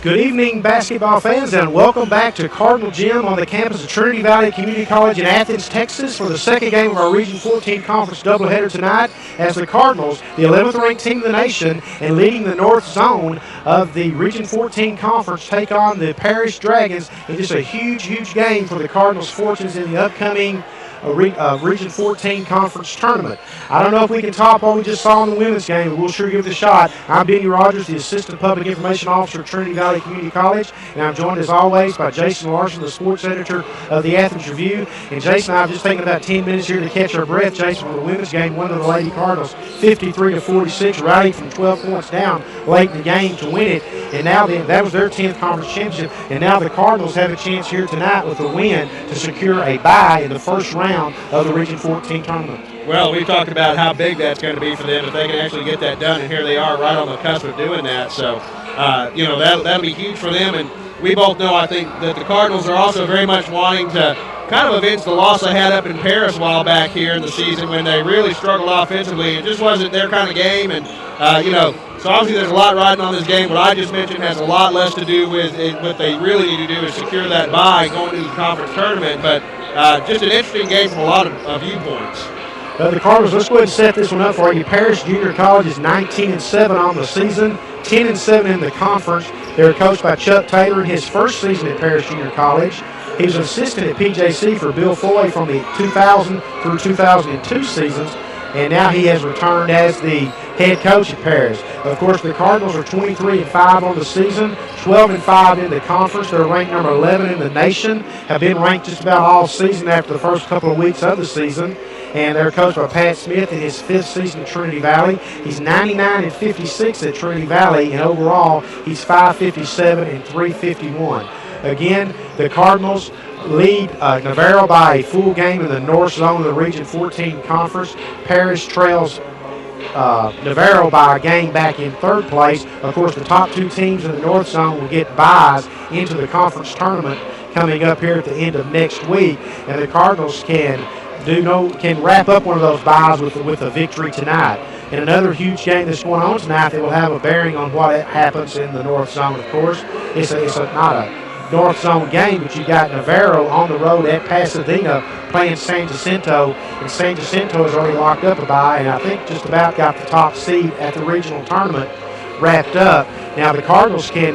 Good evening, basketball fans, and welcome back to Cardinal Gym on the campus of Trinity Valley Community College in Athens, Texas, for the second game of our Region 14 Conference doubleheader tonight, as the Cardinals, the 11th ranked team in the nation and leading the North Zone of the Region 14 Conference, take on the Parish Dragons in just a huge game for the Cardinals' fortunes in the upcoming Region 14 Conference Tournament. I don't know if we can top what we just saw in the women's game, but we'll sure give it a shot. I'm Benny Rogers, the Assistant Public Information Officer at Trinity Valley Community College, and I'm joined as always by Jason Larson, the Sports Editor of the Athens Review. And Jason and I have just taken about 10 minutes here to catch our breath. Jason, for the women's game, won to the Lady Cardinals 53-46, rallying from 12 points down late in the game to win it. And now that was their 10th conference championship, and now the Cardinals have a chance here tonight with a win to secure a bye in the first round of the Region 14 tournament. Well, we've talked about how big that's going to be for them if they can actually get that done, and here they are right on the cusp of doing that. So, that'll be huge for them, and we both know, I think, that the Cardinals are also very much wanting to kind of avenge the loss they had up in Paris a while back here in the season when they really struggled offensively. It just wasn't their kind of game, and, so obviously there's a lot riding on this game. What I just mentioned has a lot less to do with it. What they really need to do is secure that bye going to the conference tournament, but just an interesting game from a lot of viewpoints. The Cardinals, let's go ahead and set this one up for you. Parish Junior College is 19-7 on the season, 10-7 in the conference. They're coached by Chuck Taylor in his first season at Parish Junior College. He was an assistant at PJC for Bill Foy from the 2000 through 2002 seasons, and now he has returned as the head coach at Parish. Of course, the Cardinals are 23-5 on the season, 12-5 in the conference. They're ranked number 11 in the nation, have been ranked just about all season after the first couple of weeks of the season. And they're coached by Pat Smith in his fifth season at Trinity Valley. He's 99-56 at Trinity Valley, and overall he's 557 and 351. Again, the Cardinals lead Navarro by a full game in the North Zone of the Region 14 Conference. Parish trails Navarro by a game back in third place. Of course, the top two teams in the North Zone will get byes into the conference tournament coming up here at the end of next week, and the Cardinals can wrap up one of those byes with a victory tonight. And another huge game that's going on tonight that will have a bearing on what happens in the North Zone, of course. It's not a North Zone game, but you got Navarro on the road at Pasadena playing San Jacinto, and San Jacinto has already locked up a bye, and I think just about got the top seed at the regional tournament wrapped up. Now the Cardinals can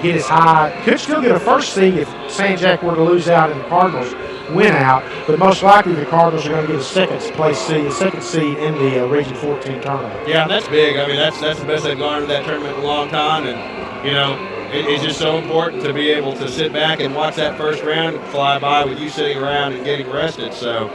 get as high, could still get a first seed if San Jac were to lose out and the Cardinals win out, but most likely the Cardinals are going to get a second seed in the Region 14 tournament. Yeah, that's big. I mean, that's the best they've gone to that tournament in a long time, and it's just so important to be able to sit back and watch that first round fly by with you sitting around and getting rested. So,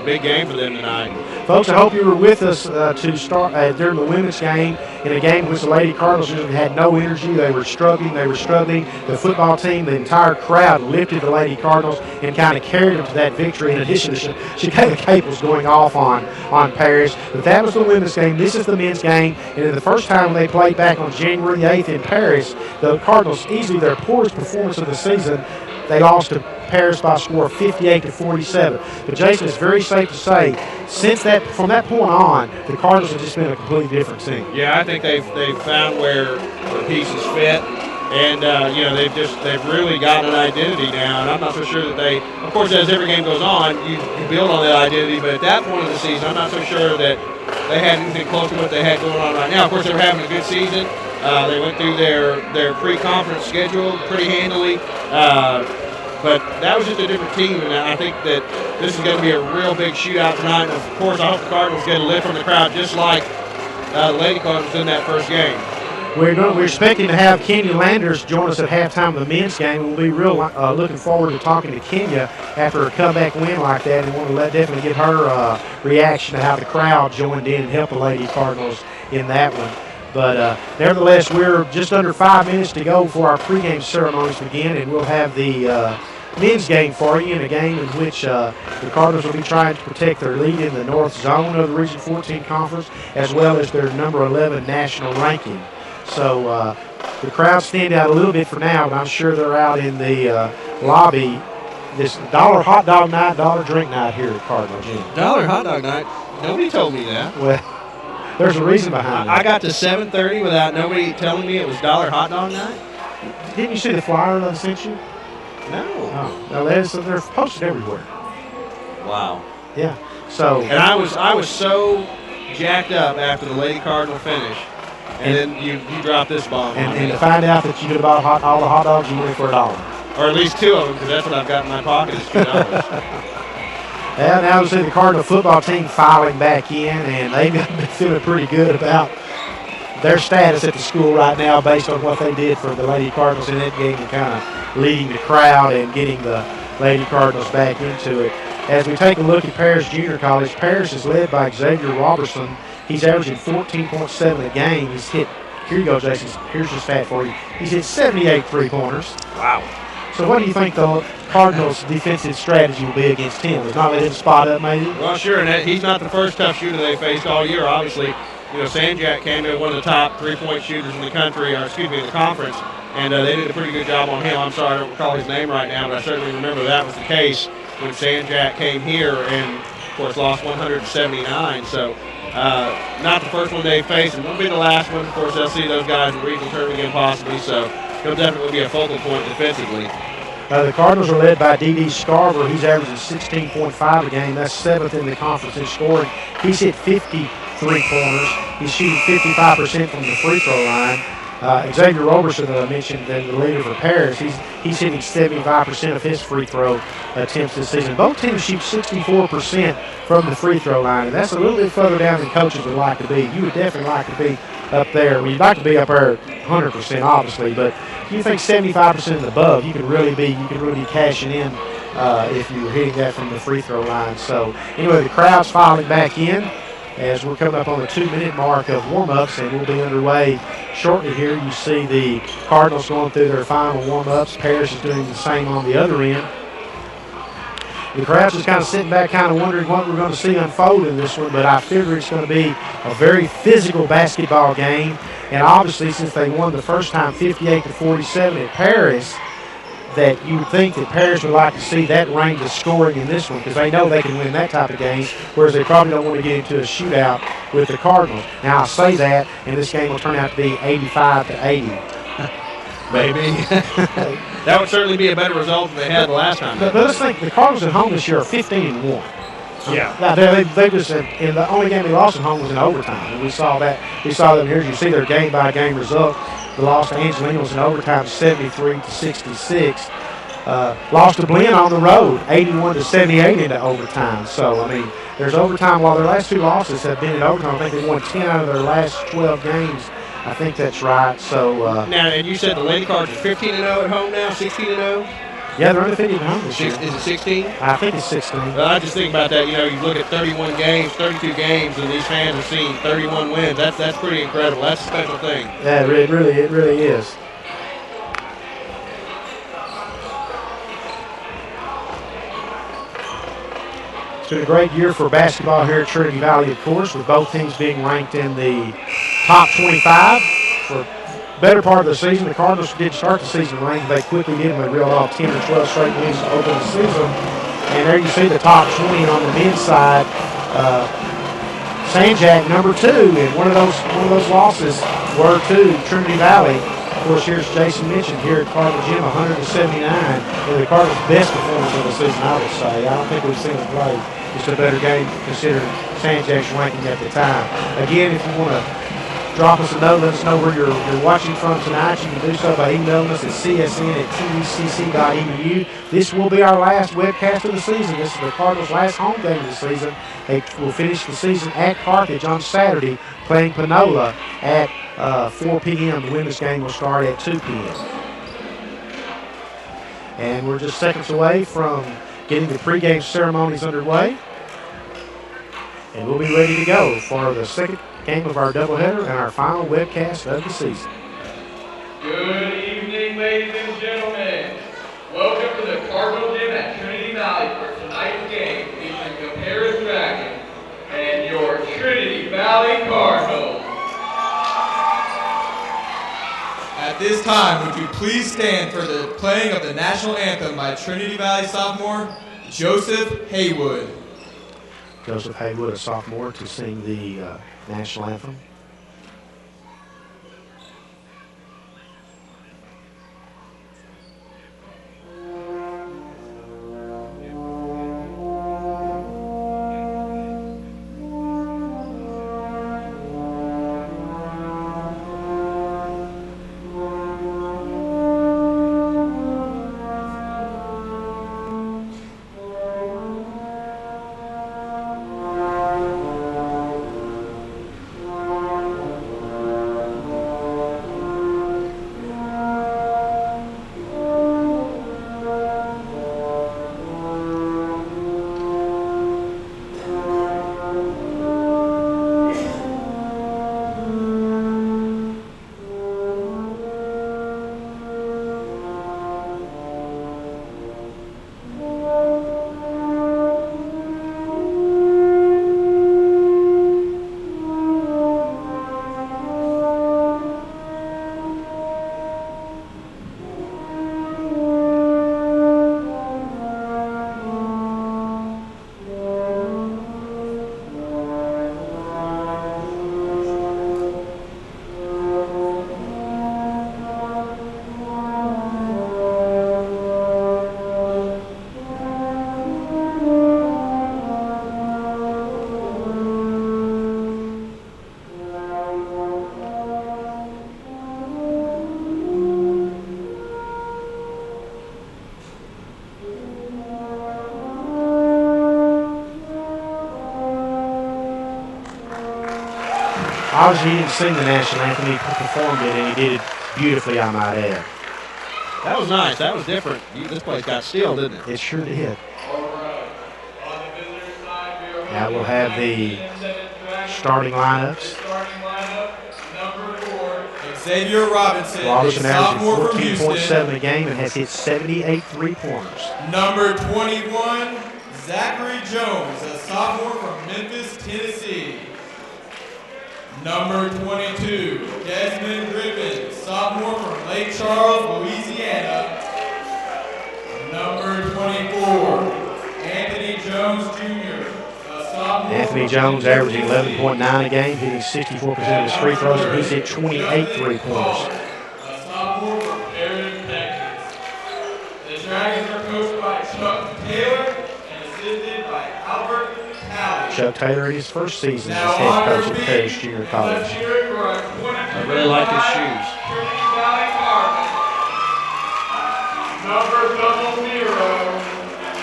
big game for them tonight. Folks, I hope you were with us to start during the women's game, in a game in which the Lady Cardinals had no energy. They were struggling. The football team, the entire crowd lifted the Lady Cardinals and kind of carried them to that victory, in addition to Chicago Caples going off on Parish. But that was the women's game. This is the men's game. And in the first time when they played back on January 8th in Paris, the Cardinals, easily their poorest performance of the season, they lost to Paris by a score of 58-47. But Jason, it's very safe to say, from that point on, the Cardinals have just been a completely different team. Yeah, I think they've found where the pieces fit, and they've really got an identity now. And I'm not so sure that they, of course, as every game goes on, you build on that identity. But at that point of the season, I'm not so sure that they had anything close to what they had going on right now. Of course, they were having a good season. They went through their pre-conference schedule pretty handily. But that was just a different team, and I think that this is going to be a real big shootout tonight. And of course, I hope the Cardinals get a lift from the crowd, just like the Lady Cardinals in that first game. We're expecting to have Kenya Landers join us at halftime of the men's game. We'll be real looking forward to talking to Kenya after a comeback win like that, and want to definitely get her reaction to how the crowd joined in and helped the Lady Cardinals in that one. But nevertheless, we're just under 5 minutes to go before our pregame ceremonies begin, and we'll have the men's game for you, in a game in which the Cardinals will be trying to protect their lead in the North Zone of the Region 14 Conference, as well as their number 11 national ranking. So the crowd stand out a little bit for now, but I'm sure they're out in the lobby. This $1 hot dog night, $1 drink night here at Cardinal Gym. $1 hot dog night? Nobody told me that. Well, there's a reason behind it. I got to 7:30 without nobody telling me it was $1 hot dog night. Didn't you see the flyer that I sent you? No. Oh, no, they're posted everywhere. Wow. Yeah. So. And I was so jacked up after the Lady Cardinal finish, and then you dropped this bomb. And to find out that you could have bought all the hot dogs you wanted for $1. Or at least 2 of them, because that's what I've got in my pocket is $2. Well, now we see the Cardinal football team filing back in, and they've been feeling pretty good about their status at the school right now based on what they did for the Lady Cardinals in that game and kind of leading the crowd and getting the Lady Cardinals back into it. As we take a look at Paris Junior College, Paris is led by Xavier Robertson. He's averaging 14.7 a game. He's hit, here you go, Jason, here's your stat for you. He's hit 78 three-pointers. Wow. So what do you think the Cardinals' defensive strategy will be against him? Is not let him spot up, maybe? Well, sure, and he's not the first tough shooter they faced all year. Obviously, Sanjak came to one of the top three-point shooters in the country, or excuse me, in the conference, and they did a pretty good job on him. I'm sorry, I don't recall his name right now, but I certainly remember that was the case when Sanjak came here and, of course, lost 179. So not the first one they faced, and won't be the last one. Of course, they'll see those guys in the regional tournament again possibly, so he'll definitely be a focal point defensively. The Cardinals are led by D.D. Scarver. He's averaging 16.5 a game. That's 7th in the conference in scoring. He's hit 50 three-pointers. He's shooting 55% from the free throw line. Xavier Robertson, that I mentioned, the leader for Paris, he's hitting 75% of his free throw attempts this season. Both teams shoot 64% from the free throw line, and that's a little bit further down than coaches would like to be. You would definitely like to be up there. Well, you'd like to be up there 100%, obviously, but if you think 75% and above, you could really be cashing in if you were hitting that from the free throw line. So anyway, the crowd's filing back in as we're coming up on the 2-minute mark of warm-ups, and we'll be underway shortly here. You see the Cardinals going through their final warm-ups. Paris is doing the same on the other end. The crowd's just kind of sitting back, kind of wondering what we're going to see unfold in this one, but I figure it's going to be a very physical basketball game. And obviously, since they won the first time 58-47 at Paris, that you would think that Paris would like to see that range of scoring in this one because they know they can win that type of game, whereas they probably don't want to get into a shootout with the Cardinals. Now, I say that, and this game will turn out to be 85-80. Maybe. That would certainly be a better result than they had the last time. But let's think, the Cardinals at home this year are 15-1. Yeah. Now, they just in the only game they lost at home was in overtime, and we saw that. We saw them here. You see their game-by-game result. The loss to Angelina was in overtime, 73-66. Lost to Blinn on the road, 81-78 into overtime. So I mean, there's overtime. While their last 2 losses have been in overtime, I think they won 10 out of their last 12 games. I think that's right. So now, and you said the Lady Cards are 15-0 at home now, 16-0. Yeah, they're undefeated at home this year. Is it 16? I think it's 16. Well, I just think about that. You look at 31 games, 32 games, and these fans have seen 31 wins. That's pretty incredible. That's a special thing. Yeah, it really is. It's been a great year for basketball here at Trinity Valley, of course, with both teams being ranked in the top 25 for better part of the season. The Cardinals did start the season ranked. They quickly did. They reeled off 10 or 12 straight wins to open the season. And there you see the top 20 on the men's side. Sanjak, number 2, and one of those losses were to Trinity Valley. Of course, here's Jason mentioned here at Cardinal Gym, 179. And the Cardinals' best performance of the season, I would say. I don't think we've seen them play just a better game considering Sanjak's ranking at the time. Again, if you want to drop us a note, let us know where you're watching from tonight. You can do so by emailing us at csn@tecc.edu. This will be our last webcast of the season. This is the Cardinals' last home game of the season. They will finish the season at Carthage on Saturday, playing Panola at 4 p.m. The women's game will start at 2 p.m. And we're just seconds away from getting the pregame ceremonies underway. And we'll be ready to go for the second game of our doubleheader and our final webcast of the season. Good evening, ladies and gentlemen. Welcome to the Cardinal Gym at Trinity Valley for tonight's game featuring the Paris Dragons and your Trinity Valley Cardinals. At this time, would you please stand for the playing of the national anthem by Trinity Valley sophomore Joseph Haywood. Joseph Haywood, a sophomore, to sing the national anthem. Obviously, he didn't sing the national anthem. He performed it, and he did it beautifully, I might add. That was nice. That was different. This place got still, didn't it? It sure did. All right. On the visitor side, we are Now we'll have the starting lineups. starting lineup. Number 4. Xavier Robinson, a Robertson sophomore from averaging Houston. 14.7 a game and has hit 78 three-pointers. Number 21, Zachary Jones, a sophomore from Memphis, Tennessee. Number 22, Desmond Griffin, sophomore from Lake Charles, Louisiana. Number 24, Anthony Jones Jr., a sophomore. Anthony Jones averaging 11.9 a game, hitting 64% of his free throws, and he's hit 28 three-pointers. A sophomore from Paris, Texas. The Dragons are coached by Chuck Taylor and assisted by Albert Talley. Chuck Taylor in his first season as head coach at Paris Junior Let's College. hear it for our 22 I really like his shoes. Trinity Valley Cardinals. Number double zero,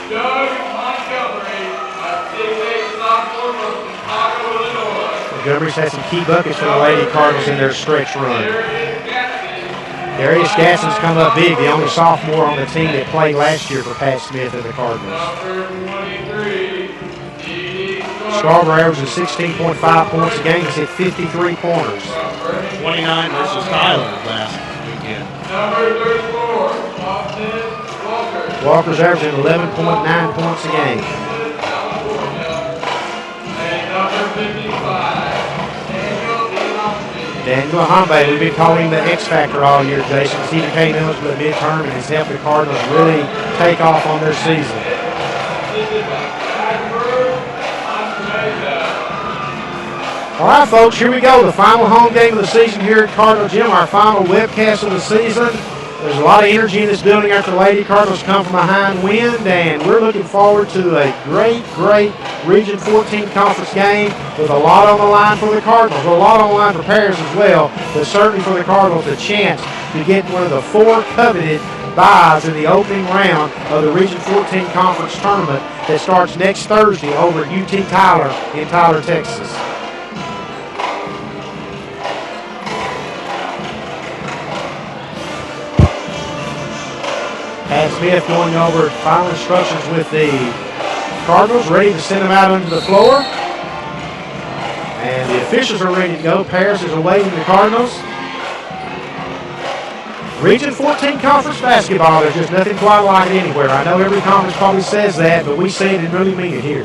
Doug Montgomery, a 6'8" sophomore from Chicago, Illinois. Montgomery's had some key buckets for the Lady Cardinals in their stretch run. Darius Gaston, Darius Gadsden's come up big, the only sophomore on the team that played last year for Pat Smith and the Cardinals. number 23, D.D. Scarborough averaging 16.5 points a game. He's hit 53 pointers. 29 versus Tyler last weekend. Number 34, Austin Walker. Walker's averaging 11.9 points a game. California. And number 55, Daniel Elomsi. Daniel Hambe, we've been calling him the X Factor all year, Jason. He became eligible at midterm and has helped the Cardinals really take off on their season. Assisted by Blackbird Andreza. All right, folks, here we go. The final home game of the season here at Cardinal Gym, our final webcast of the season. There's a lot of energy in this building after the Lady Cardinals come from behind wind, and we're looking forward to a great, great Region 14 conference game with a lot on the line for the Cardinals, a lot on the line for Paris as well, but certainly for the Cardinals a chance to get one of the 4 coveted byes in the opening round of the Region 14 conference tournament that starts next Thursday over at UT Tyler in Tyler, Texas. Pat Smith going over final instructions with the Cardinals, ready to send them out onto the floor. And the officials are ready to go. Paris is awaiting the Cardinals. Region 14 conference basketball, there's just nothing quite like it anywhere. I know every conference probably says that, but we say it and really mean it here.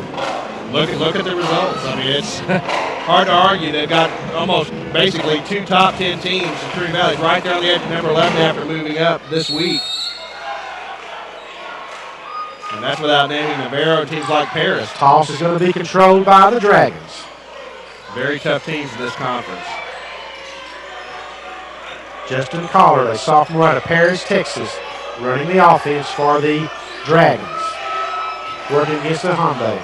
Look at the results. I mean, it's hard to argue. They've got almost basically 2 top 10 teams in Trinity Valley right there on the edge of number 11 after moving up this week. And that's without naming Navarro and teams like Paris. Toss is going to be controlled by the Dragons. Very tough teams in this conference. Justin Collard, a sophomore out of Paris, Texas, running the offense for the Dragons. Working against the Hyundai.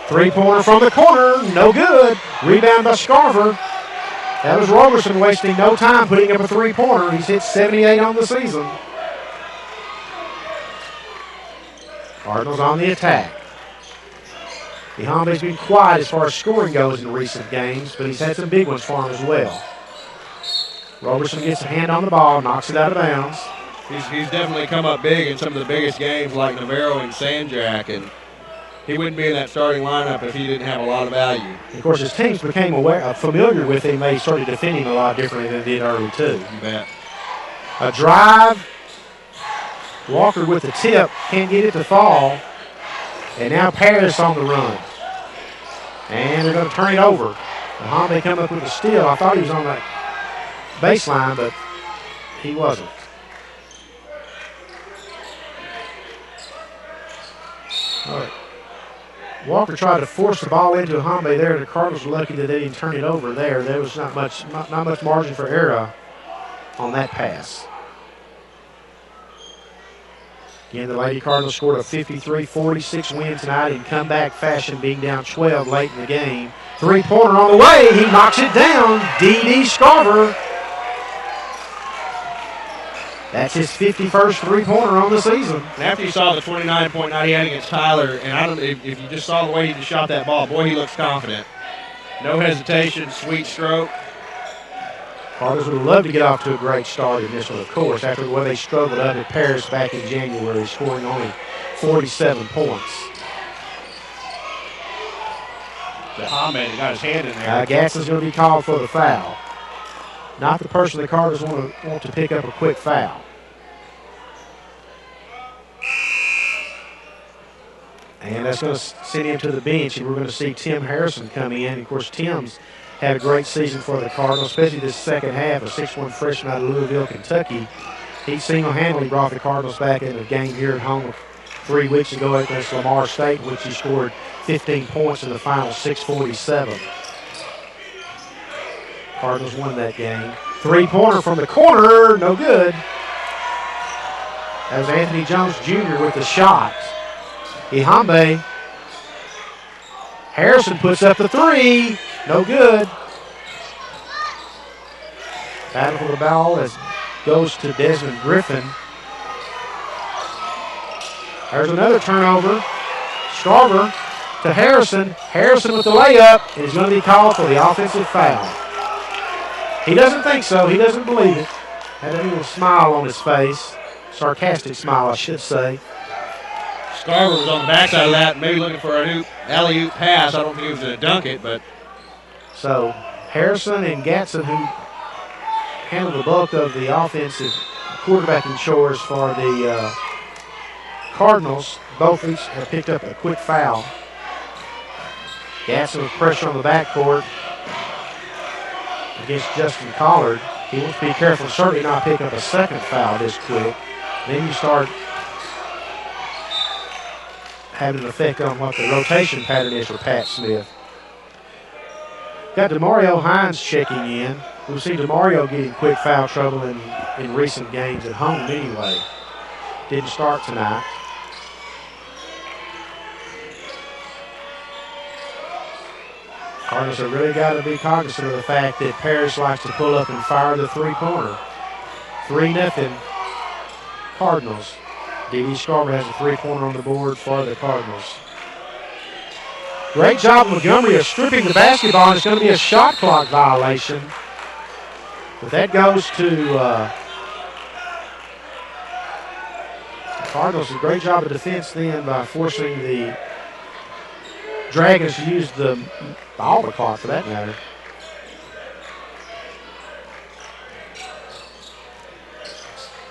Three-pointer from the corner, no good. Rebound by Scarver. That was Roberson wasting no time putting up a three-pointer. He's hit 78 on the season. Cardinals on the attack. The Hyundai's been quiet as far as scoring goes in recent games, but he's had some big ones for him as well. Roberson gets a hand on the ball, knocks it out of bounds. He's definitely come up big in some of the biggest games like Navarro and Sanjak, and he wouldn't be in that starting lineup if he didn't have a lot of value. Of course, as teams became familiar with him, they started defending him a lot differently than they did early, too. You bet. A drive. Walker with the tip, can't get it to fall. And now Paris on the run. And they're going to turn it over. The Hyundai come up with a steal. I thought he was on that baseline, but he wasn't. All right. Walker tried to force the ball into Hyundai there. The Cardinals were lucky that they didn't turn it over there. There was not much margin for error on that pass. Again, the Lady Cardinals scored a 53-46 win tonight in comeback fashion, being down 12 late in the game. Three-pointer on the way. He knocks it down. D.D. Scarver. That's his 51st three-pointer on the season. And after you saw the 29-point night he had against Tyler, and I don't know if you just saw the way he just shot that ball, boy, he looks confident. No hesitation, sweet stroke. Cardinals would love to get off to a great start in this one, of course, after the way they struggled up at Paris back in January, scoring only 47 points. Ahmed got his hand in there. Gadsden's going to be called for the foul. Not the person the Cardinals want to pick up a quick foul. And that's going to send him to the bench, and we're going to see Tim Harrison come in. Of course, Tim's had a great season for the Cardinals, especially this second half, a 6'1 freshman out of Louisville, Kentucky. He single-handedly brought the Cardinals back in the game here at home 3 weeks ago against Lamar State, which he scored 15 points in the final 6:47. Cardinals won that game. 3-pointer from the corner, no good. That was Anthony Jones Jr. with the shot. Ihambe. Harrison puts up the 3. No good. Battle for the ball as goes to Desmond Griffin. There's another turnover. Scarver to Harrison. Harrison with the layup is going to be called for the offensive foul. He doesn't think so. He doesn't believe it. Had a little smile on his face. Sarcastic smile, I should say. Scarver was on the backside of that, maybe looking for an alley-oop pass. I don't think he was going to dunk it, but. So Harrison and Gatson, who handled the bulk of the offensive quarterbacking chores for the Cardinals, both each have picked up a quick foul. Gatson with pressure on the backcourt against Justin Collard. He wants to be careful, certainly not pick up a second foul this quick. Then you start having an effect on what the rotation pattern is for Pat Smith. Got DeMario Hines checking in. We've seen DeMario getting quick foul trouble in recent games at home anyway. Didn't start tonight. Cardinals have really got to be cognizant of the fact that Parrish likes to pull up and fire the 3-pointer. 3-0 Cardinals. D.D. Scarver has a 3-pointer on the board for the Cardinals. Great job, Montgomery, of stripping the basketball, and it's going to be a shot clock violation. But that goes to Cardinals. A great job of defense then by forcing the Dragons to use all the clock for that matter.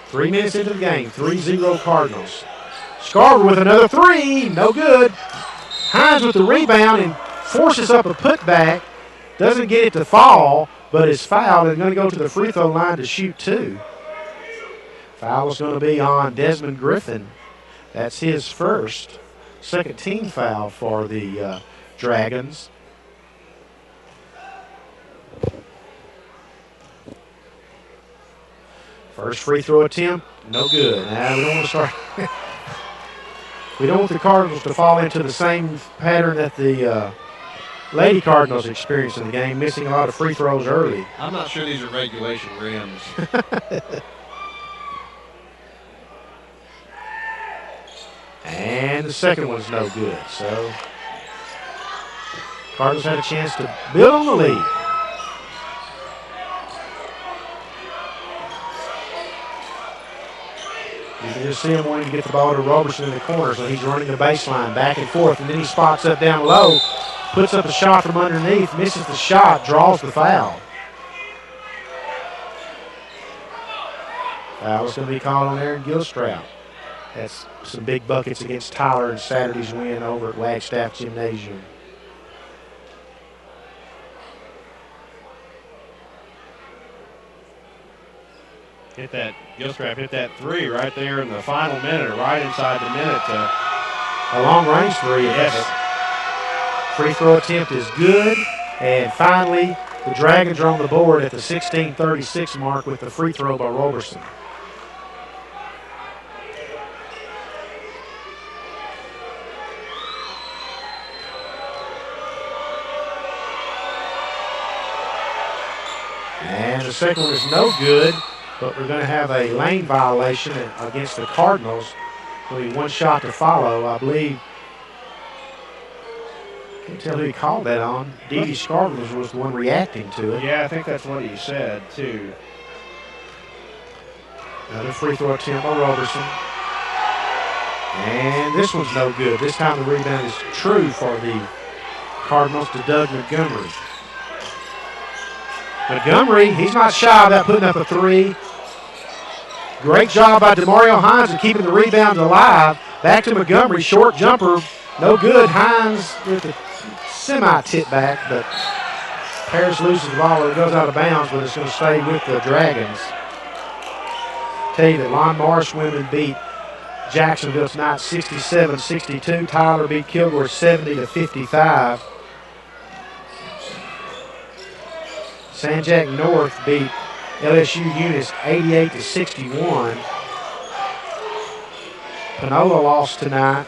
Three minutes into the game, 3-0 Cardinals. Scarver with another 3, no good. Hines with the rebound and forces up a putback. Doesn't get it to fall, but is fouled and going to go to the free throw line to shoot 2. Foul is going to be on Desmond Griffin. That's his first. Second team foul for the Dragons. First free throw attempt, no good. Now we don't want to start. We don't want the Cardinals to fall into the same pattern that the Lady Cardinals experienced in the game, missing a lot of free throws early. I'm not sure these are regulation rims. And the second one's no good. So Cardinals had a chance to build on the lead. You can just see him wanting to get the ball to Roberson in the corner, so he's running the baseline back and forth, and then he spots up down low, puts up a shot from underneath, misses the shot, draws the foul. Foul is going to be called on Aaron Gilstrap. That's some big buckets against Tyler in Saturday's win over at Wagstaff Gymnasium. Gilstrap hit that 3 right there in the final minute, right inside the minute. A long-range 3, yes. Free throw attempt is good, and finally the Dragons are on the board at the 16:36 mark with the free throw by Roberson. And the second one is no good, but we're going to have a lane violation against the Cardinals. Only one shot to follow, I believe. Can't tell who he called that on. Dee Scarver was the one reacting to it. Yeah, I think that's what he said, too. Another free throw attempt by Roberson. And this one's no good. This time the rebound is true for the Cardinals to Doug Montgomery. Montgomery, he's not shy about putting up a three. Great job by DeMario Hines of keeping the rebound alive. Back to Montgomery, short jumper, no good. Hines with the semi-tip back, but Paris loses the ball. It goes out of bounds, but it's going to stay with the Dragons. Tell you that Lon Morris women beat Jacksonville tonight 67-62. Tyler beat Kilgore 70-55. Sanjak North beat LSU Eunice 88-61. Panola lost tonight.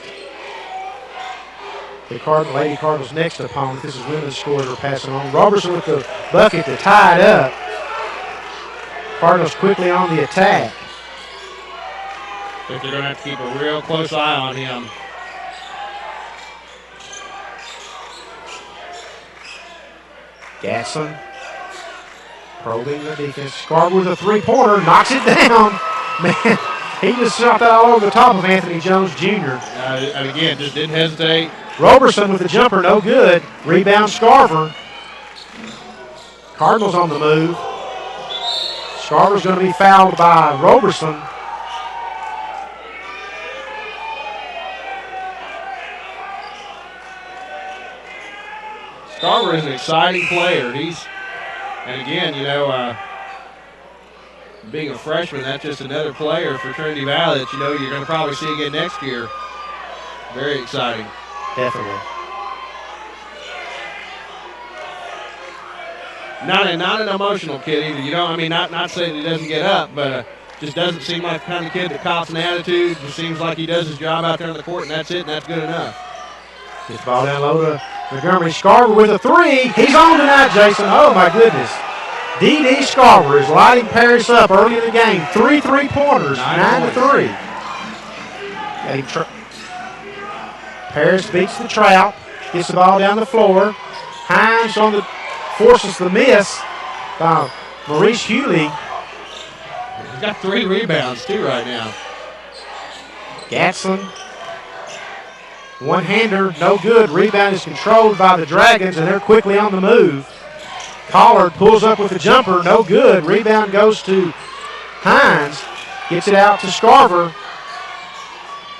The Lady Cardinals' next opponent. This is women's scores are passing on. Robertson with the bucket to tie it up. Cardinals quickly on the attack. I think they're going to have to keep a real close eye on him. Gatson probing the defense. Scarver with a three-pointer, knocks it down. Man, he just shot that all over the top of Anthony Jones Jr. And again, just didn't hesitate. Roberson with the jumper, no good. Rebound Scarver. Cardinals on the move. Scarver's going to be fouled by Roberson. Scarver is an exciting player. And again, being a freshman, that's just another player for Trinity Valley that you're going to probably see again next year. Very exciting. Definitely. Not an emotional kid either. Not saying he doesn't get up, but just doesn't seem like the kind of kid that cops an attitude. Just seems like he does his job out there on the court, and that's it, and that's good enough. Gets the ball down low to Montgomery. Scarver with a three. He's on tonight, Jason. Oh, my goodness. D.D. Scarver is lighting Paris up early in the game. 3 3-pointers, 9-3. Paris beats the Trout. Gets the ball down the floor. Hines forces the miss by Maurice Hewley. He's got 3 rebounds, too, right now. Gatson. One-hander, no good. Rebound is controlled by the Dragons, and they're quickly on the move. Collard pulls up with a jumper, no good. Rebound goes to Hines. Gets it out to Scarver.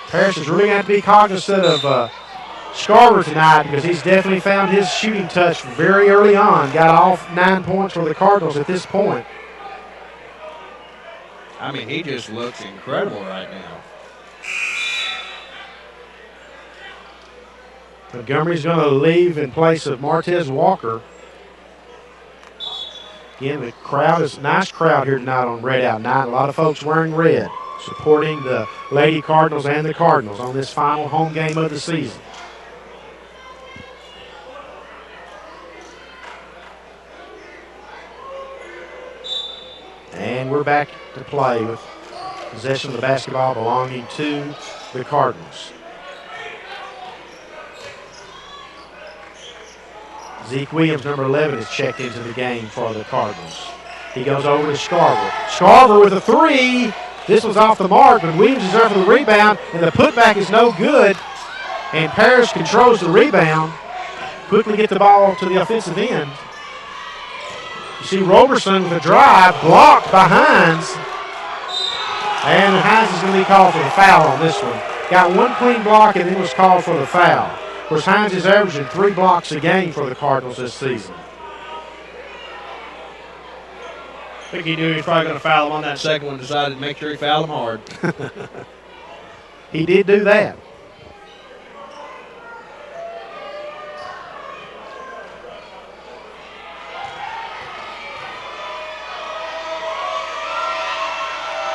Paris is really going to have to be cognizant of Scarver tonight because he's definitely found his shooting touch very early on. Got all 9 points for the Cardinals at this point. He just looks incredible right now. Montgomery's going to leave in place of Martez Walker. Again, the crowd is a nice crowd here tonight on Red Out Night. A lot of folks wearing red, supporting the Lady Cardinals and the Cardinals on this final home game of the season. And we're back to play with possession of the basketball belonging to the Cardinals. Zeke Williams, number 11, is checked into the game for the Cardinals. He goes over to Scarver. Scarver with a three. This was off the mark, but Williams is there for the rebound, and the putback is no good. And Paris controls the rebound. Quickly get the ball to the offensive end. You see Roberson with a drive, blocked by Hines. And Hines is going to be called for the foul on this one. Got one clean block and then was called for the foul. Of course, Hines is averaging 3 blocks a game for the Cardinals this season. I think he knew he was probably going to foul him on that second one, decided to make sure he fouled him hard. He did do that.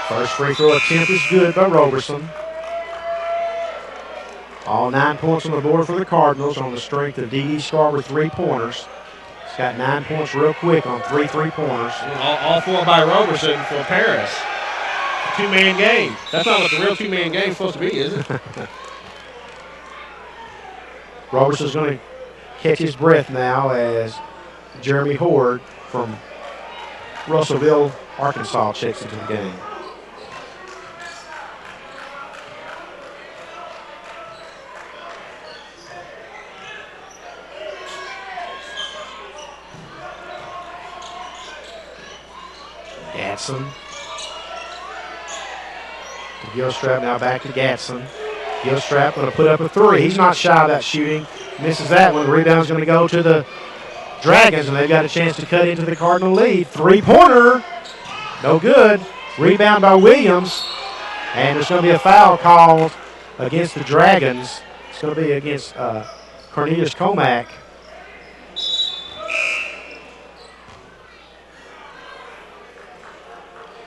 First free throw attempt is good by Roberson. All 9 points on the board for the Cardinals on the strength of D.D. Scarver 3-pointers. He's got 9 points real quick on 3 3-pointers. All 4 by Roberson for Paris. A 2-man game. That's not what the real 2-man game is supposed to be, is it? Roberson's going to catch his breath now as Jeremy Horde from Russellville, Arkansas checks into the game. Gatson. Gilstrap now back to Gatson. Gilstrap going to put up a three. He's not shy of that shooting. Misses that one. The rebound's going to go to the Dragons, and they've got a chance to cut into the Cardinal lead. Three-pointer. No good. Rebound by Williams. And there's going to be a foul called against the Dragons. It's going to be against Cornelius Comack.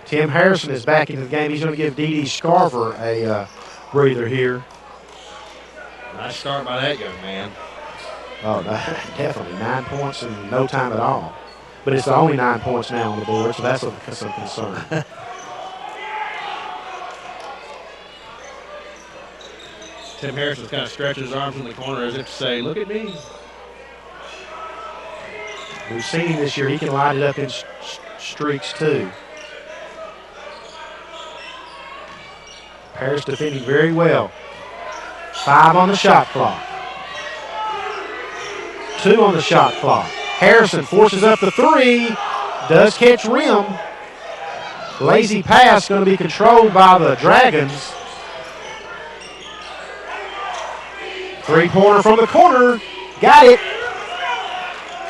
Tim Harrison is back into the game. He's going to give D.D. Scarver a breather here. Nice start by that young man. Oh, definitely. 9 points in no time at all. But it's the only 9 points now on the board, so that's some concern. Tim Harrison kind of stretches his arms in the corner as if to say, look at me. We've seen him this year. He can light it up in streaks, too. Paris defending very well. 5 on the shot clock. 2 on the shot clock. Harrison forces up the three. Does catch rim. Lazy pass going to be controlled by the Dragons. Three-pointer from the corner. Got it.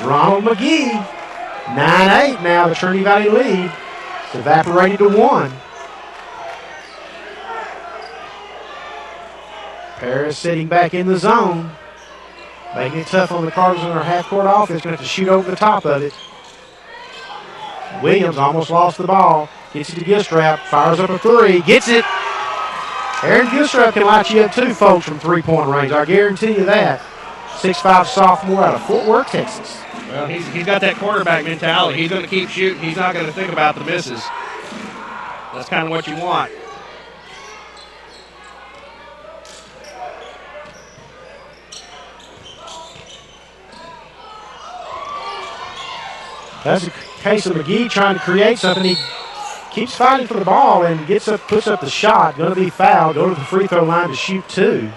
Ronald McGee. 9-8 now. The Trinity Valley lead. It's evaporated to 1. Paris sitting back in the zone. Making it tough on the Cardinals in their half-court offense. Going to have to shoot over the top of it. Williams almost lost the ball. Gets it to Gilstrap. Fires up a three. Gets it. Aaron Gilstrap can light you up too, folks, from three-point range. I guarantee you that. 6'5" sophomore out of Fort Worth, Texas. Well, he's got that quarterback mentality. He's going to keep shooting. He's not going to think about the misses. That's kind of what you want. That's a case of McGee trying to create something. He keeps fighting for the ball and puts up the shot. Going to be fouled. Go to the free throw line to shoot 2.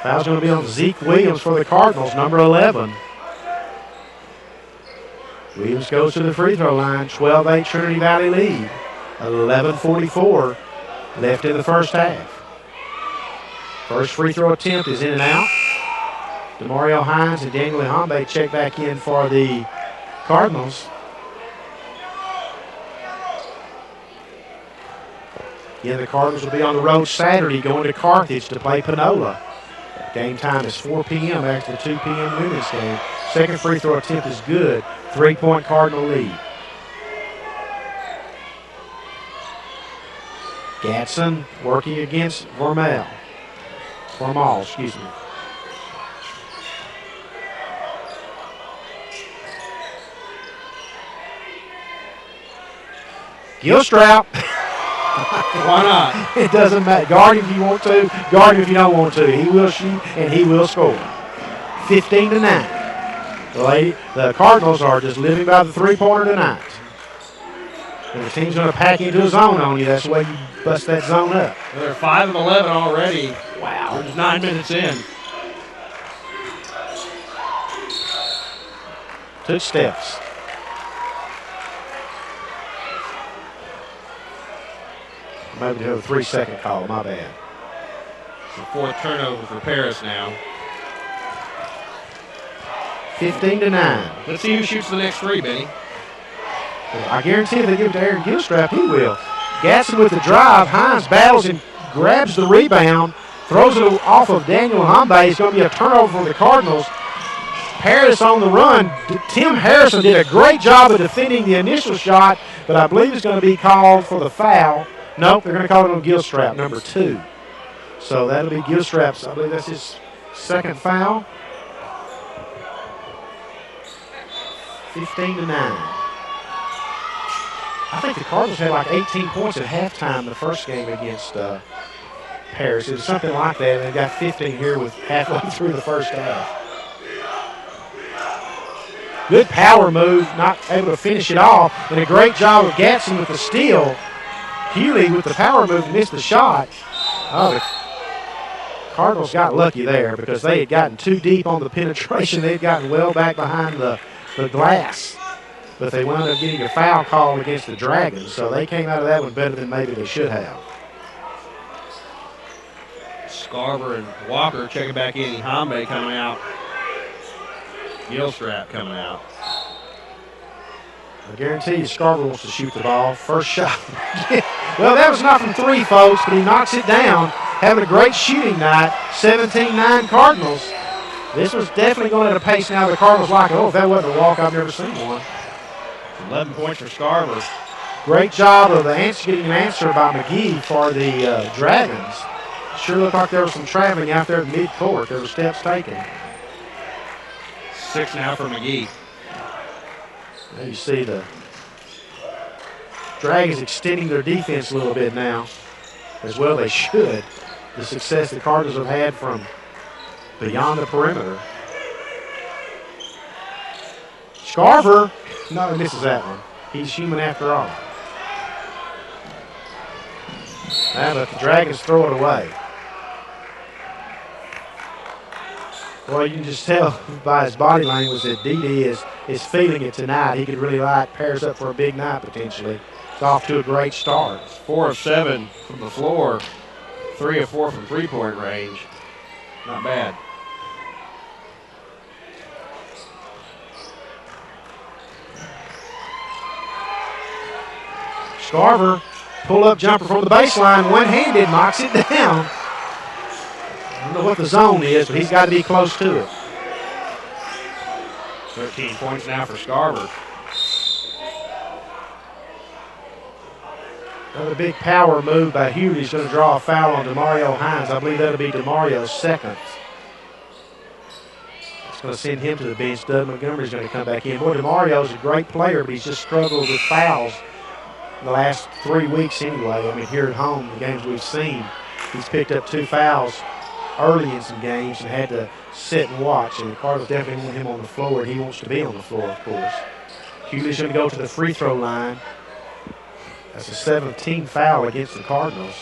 Foul's going to be on Zeke Williams for the Cardinals, number 11. Williams goes to the free throw line. 12-8 Trinity Valley lead. 11:44 left in the first half. First free throw attempt is in and out. DeMario Hines and Daniel Ihambe check back in for the Cardinals. Again, the Cardinals will be on the road Saturday going to Carthage to play Panola. Game time is 4 p.m. after the 2 p.m. women's game. Second free throw attempt is good. 3-point Cardinal lead. Gatson working against Formal, excuse me. Gilstrap. Why not? It doesn't matter. Guard him if you want to. Guard him if you don't want to. He will shoot and he will score. 15-9. The Cardinals are just living by the three-pointer tonight. And the team's going to pack into a zone on you. That's the way you bust that zone up. Well, they're 5 of 11 already. Wow. There's 9 minutes in. Took steps. Maybe to have a 3-second call. My bad. The 4th turnover for Paris now. 15-9. Let's see who shoots the next 3, Benny. I guarantee if they give it to Aaron Gilstrap, he will. Gatson with the drive. Hines battles and grabs the rebound. Throws it off of Daniel Ihambe. It's going to be a turnover for the Cardinals. Paris on the run. Tim Harrison did a great job of defending the initial shot, but I believe it's going to be called for the foul. Nope, they're going to call it on Gilstrap, number 2. So that'll be Gilstrap's. I believe that's his second foul. 15-9. I think the Cardinals had like 18 points at halftime the first game against Paris. It was something like that. They got 15 here with halfway through the first half. Good power move, not able to finish it off. And a great job of Gatson with the steal. Hewley with the power move missed the shot. Oh, the Cardinals got lucky there because they had gotten too deep on the penetration. They had gotten well back behind the glass. But they wound up getting a foul call against the Dragons. So they came out of that one better than maybe they should have. Scarver and Walker checking back in. Hambe coming out. Gilstrap coming out. I guarantee you Scarver wants to shoot the ball. First shot. Well, that was not from three, folks, but he knocks it down. Having a great shooting night. 17-9 Cardinals. This was definitely going at a pace now. The Cardinals like, oh, if that wasn't a walk, I've never seen one. 11 points for Scarver. Great job of getting an answer by McGee for the Dragons. Sure looked like there was some traveling out there at midcourt. There were steps taken. 6 now for McGee. Now you see the Dragons extending their defense a little bit now. As well they should. The success the Cardinals have had from beyond the perimeter. Scarver, no, he misses that one. He's human after all. Now let the Dragons throw it away. Well, you can just tell by his body language that D.D. is feeling it tonight. He could really light pairs up for a big night potentially. It's off to a great start. 4 of 7 from the floor. 3 of 4 from three-point range. Not bad. Scarver, pull-up jumper from the baseline, one-handed, knocks it down. I don't know what the zone is, but he's got to be close to it. 13 points now for Scarver. Another big power move by Hewley is going to draw a foul on DeMario Hines. I believe that'll be DeMario's second. It's going to send him to the bench. Doug Montgomery's going to come back in. Boy, DeMario's a great player, but he's just struggled with fouls the last 3 weeks anyway. I mean, here at home, the games we've seen, he's picked up 2 fouls early in some games and had to sit and watch. And the Cardinals definitely want him on the floor, and he wants to be on the floor, of course. Hewley's going to go to the free throw line. That's a 17th foul against the Cardinals.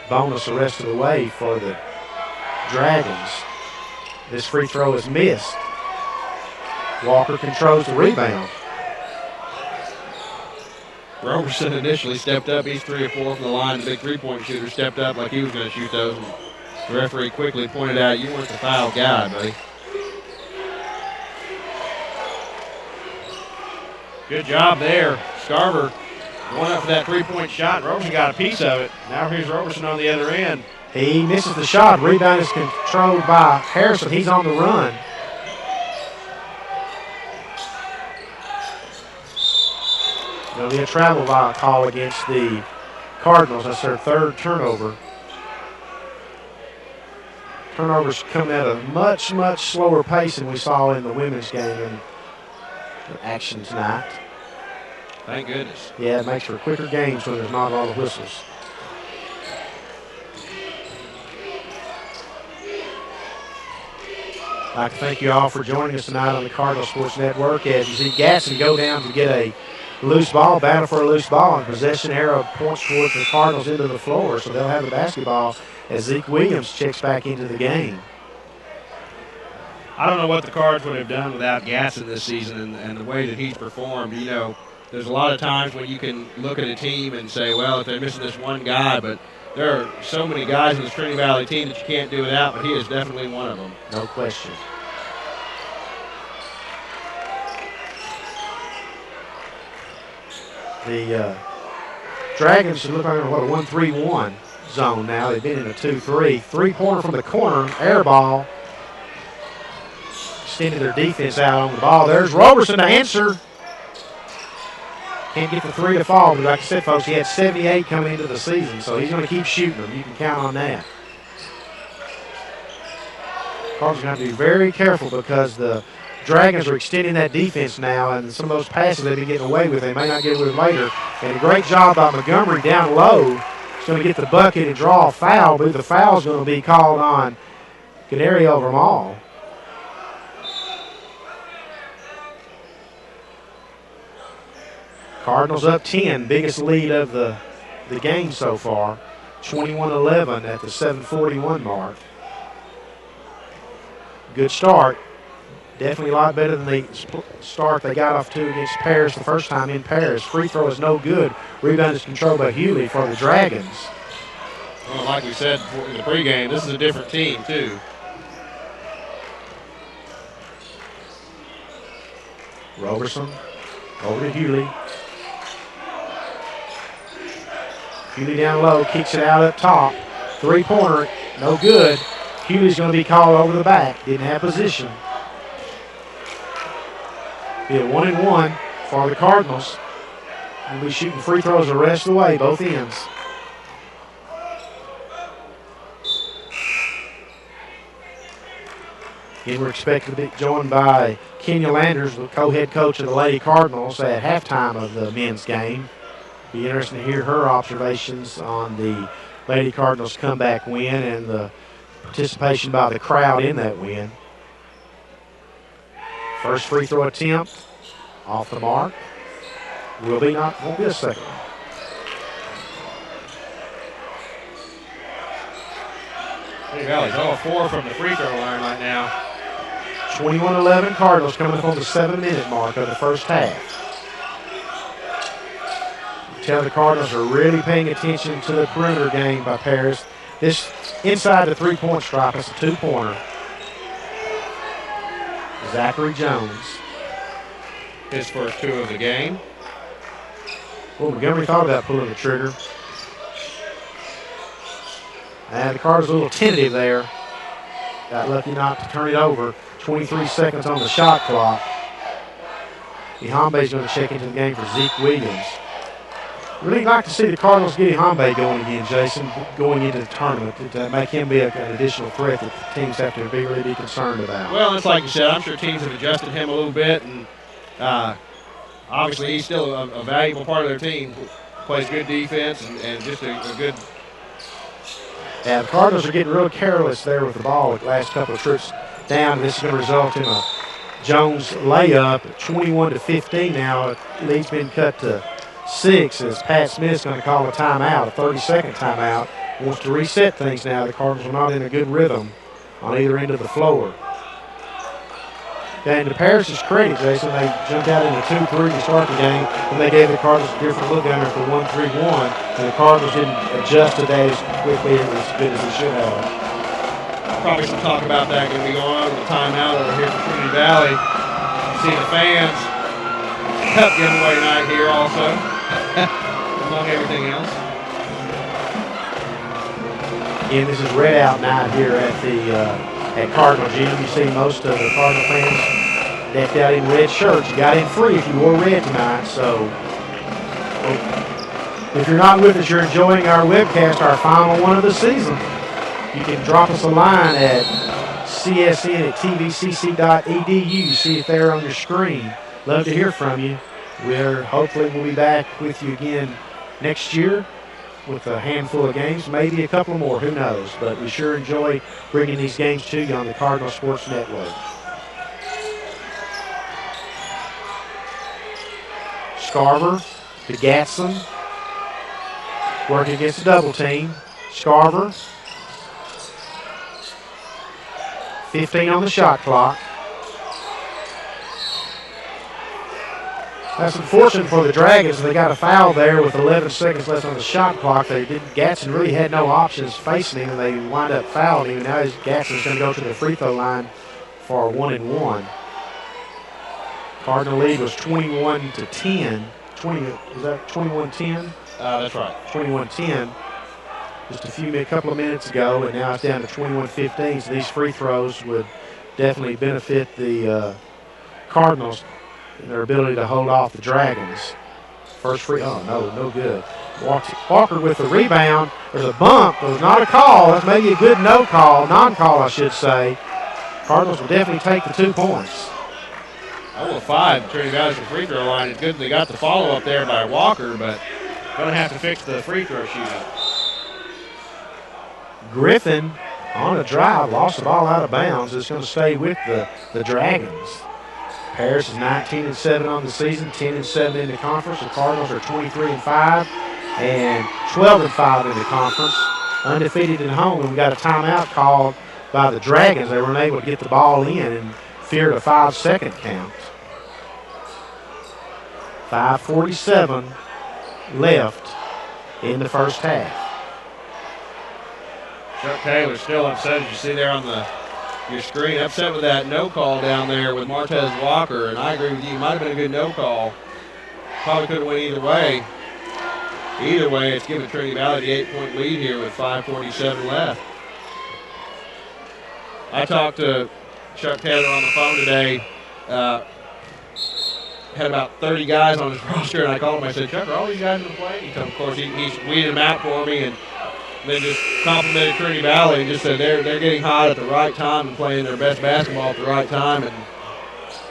Bonus the rest of the way for the Dragons. This free throw is missed. Walker controls the rebound. Roberson initially stepped up. He's 3 of 4 from the line. The big three-point shooter stepped up like he was going to shoot those. And the referee quickly pointed out, you weren't the foul guy, buddy. Good job there. Scarver going up for that three-point shot. Roberson got a piece of it. Now here's Roberson on the other end. He misses the shot. Rebound is controlled by Harrison. He's on the run. There'll be a travel call against the Cardinals. That's their third turnover. Turnovers coming at a much, much slower pace than we saw in the women's game in action tonight. Thank goodness. Yeah, it makes for quicker games when there's not a lot of whistles. I'd like to thank you all for joining us tonight on the Cardinal Sports Network. As you see Gatson go down to get a loose ball, battle for a loose ball, and possession arrow points towards the Cardinals into the floor, so they'll have the basketball as Zeke Williams checks back into the game. I don't know what the Cards would have done without Gatson this season and the way that he's performed. You know, there's a lot of times when you can look at a team and say, well, if they're missing this one guy, but there are so many guys in this Trinity Valley team that you can't do without, but he is definitely one of them. No question. The Dragons look like a 1-3-1 zone now. They've been in a 2-3. Three-pointer from the corner, air ball. Extended their defense out on the ball. There's Roberson to answer. Can't get the three to fall, but like I said, folks, he had 78 coming into the season, so he's going to keep shooting them. You can count on that. Cardinals are going to have to be very careful because the Dragons are extending that defense now, and some of those passes they've been getting away with, they may not get away with later. And a great job by Montgomery down low. He's going to get the bucket and draw a foul, but the foul is going to be called on Canario Vermal. Cardinals up 10, biggest lead of the game so far. 21-11 at the 7:41 mark. Good start. Definitely a lot better than the start they got off to against Paris the first time in Paris. Free throw is no good. Rebound is controlled by Hewley for the Dragons. Well, like we said in the pregame, this is a different team, too. Roberson over to Hewley. Hewley down low, kicks it out up top. Three-pointer, no good. Hewley's going to be called over the back. Didn't have position. Be a 1-and-1 for the Cardinals. We'll be shooting free throws the rest of the way, both ends. Again, we're expected to be joined by Kenya Landers, the co-head coach of the Lady Cardinals, at halftime of the men's game. Be interesting to hear her observations on the Lady Cardinals comeback win and the participation by the crowd in that win. First free throw attempt off the mark. Won't be a second. Trinity Valley's all 4 from the free throw line right now. 21-11 Cardinals coming up on the 7-minute mark of the first half. You tell the Cardinals are really paying attention to the perimeter game by Paris. This inside the three-point stripe, it's a two-pointer. Zachary Jones. His first 2 of the game. Well, Montgomery thought about pulling the trigger. And the Cardinals a little tentative there. Got lucky not to turn it over. 23 seconds on the shot clock. Ihambe's going to check into the game for Zeke Williams. Really like to see the Cardinals get Ihambe going again, Jason, going into the tournament to make him be an additional threat that the teams have to really be concerned about. Well, it's like you said, I'm sure teams have adjusted him a little bit, and obviously he's still a valuable part of their team. Plays good defense and just a good. Yeah, the Cardinals are getting real careless there with the ball the last couple of trips down. This is going to result in a Jones layup, 21-15 now. The lead's been cut to 6 as Pat Smith's going to call a timeout, a 30-second timeout. Wants to reset things now. The Cardinals are not in a good rhythm on either end of the floor. And to Paris's credit, Jason, they jumped out in the 2-3 to start the game, and they gave the Cardinals a different look down there at the 1-3-1, and the Cardinals didn't adjust to that as quickly and as good as they should have. Probably some talk about that going to be going on with the timeout over here for Trinity Valley. You see the fans. Cup giveaway night here also, among everything else. Again, this is red out night here at the at Cardinal Gym. You see most of the Cardinal fans decked out in red shirts. You got in free if you wore red tonight. So if you're not with us, you're enjoying our webcast, our final one of the season. You can drop us a line at csn@tvcc.edu. See it there on your screen. Love to hear from you. Hopefully we'll be back with you again next year with a handful of games, maybe a couple more, who knows. But we sure enjoy bringing these games to you on the Cardinal Sports Network. Scarver to Gatson. Working against a double team. Scarver. 15 on the shot clock. That's unfortunate for the Dragons. They got a foul there with 11 seconds left on the shot clock. Gatson really had no options facing him, and they wind up fouling him. And now Gatson's going to go to the free throw line for a 1-and-1. Cardinal lead was 21-10. Is that 21-10? That's right. 21-10. Just a couple of minutes ago, and now it's down to 21-15. So these free throws would definitely benefit the Cardinals in their ability to hold off the Dragons. First free, no good. Walker with the rebound. There's a bump. There's not a call. That's maybe a good non-call, I should say. Cardinals will definitely take the 2 points. 0-5, Trinity Valley's free throw line. It's good they got the follow-up there by Walker, but going to have to fix the free throw shooting. Griffin on a drive, lost the ball out of bounds. It's going to stay with the Dragons. Paris is 19-7 on the season, 10-7 in the conference. The Cardinals are 23-5 and 12-5 in the conference, undefeated at home. And we got a timeout called by the Dragons. They weren't able to get the ball in and feared a 5-second count. 5:47 left in the first half. Chuck Taylor still upset, as you see there on your screen, upset with that no call down there with Martez Walker, and I agree with you. It might have been a good no call. Probably could have went either way. Either way, it's giving Trinity Valley the 8-point lead here with 5:47 left. I talked to Chuck Taylor on the phone today. Had about 30 guys on his roster, and I called him. I said, Chuck, are all these guys in the play? He told me, of course, he weeded them out for me, and then just complimented Trinity Valley and just said they're getting hot at the right time and playing their best basketball at the right time. And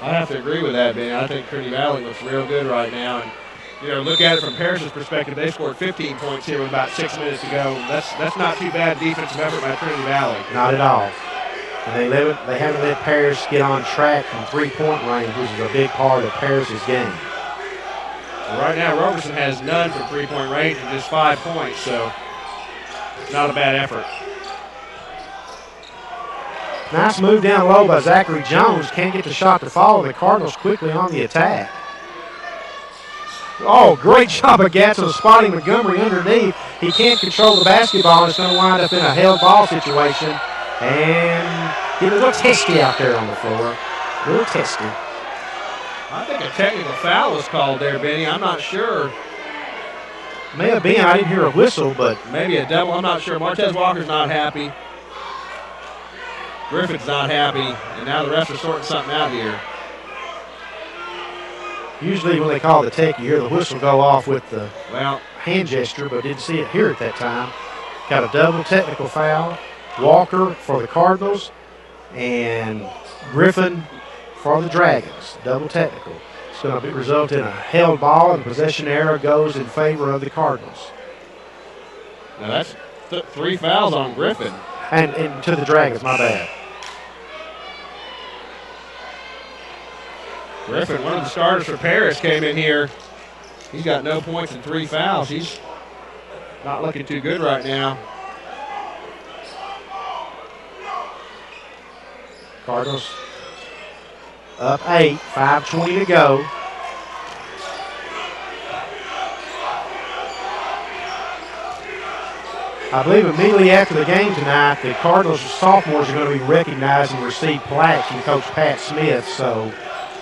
I have to agree with that, Ben. I think Trinity Valley looks real good right now. And look at it from Paris's perspective. They scored 15 points here with about 6 minutes to go. That's not too bad defensive effort by Trinity Valley. Not at all. And they haven't let Paris get on track from three-point range, which is a big part of Paris's game. So right now, Roberson has none from three-point range and just 5 points, so not a bad effort. Nice move down low by Zachary Jones. Can't get the shot to fall. The Cardinals quickly on the attack. Oh, great job of Gatson spotting Montgomery underneath. He can't control the basketball. It's going to wind up in a held ball situation. And get a little testy out there on the floor. A little testy. I think a technical foul was called there, Benny. I'm not sure. May have been. I didn't hear a whistle, but maybe a double. I'm not sure. Martez Walker's not happy. Griffin's not happy. And now the refs are sorting something out here. Usually when they call the tech, you hear the whistle go off with the hand gesture, but didn't see it here at that time. Got a double technical foul. Walker for the Cardinals and Griffin for the Dragons. Double technical. It's going to result in a held ball, and possession error goes in favor of the Cardinals. Now that's 3 fouls on Griffin. And to the Dragons, my bad. Griffin, one of the starters for Paris, came in here. He's got no points and 3 fouls. He's not looking too good right now. Cardinals up 8, 5:20 to go. I believe immediately after the game tonight, the Cardinals sophomores are going to be recognized and receive plaques from Coach Pat Smith. So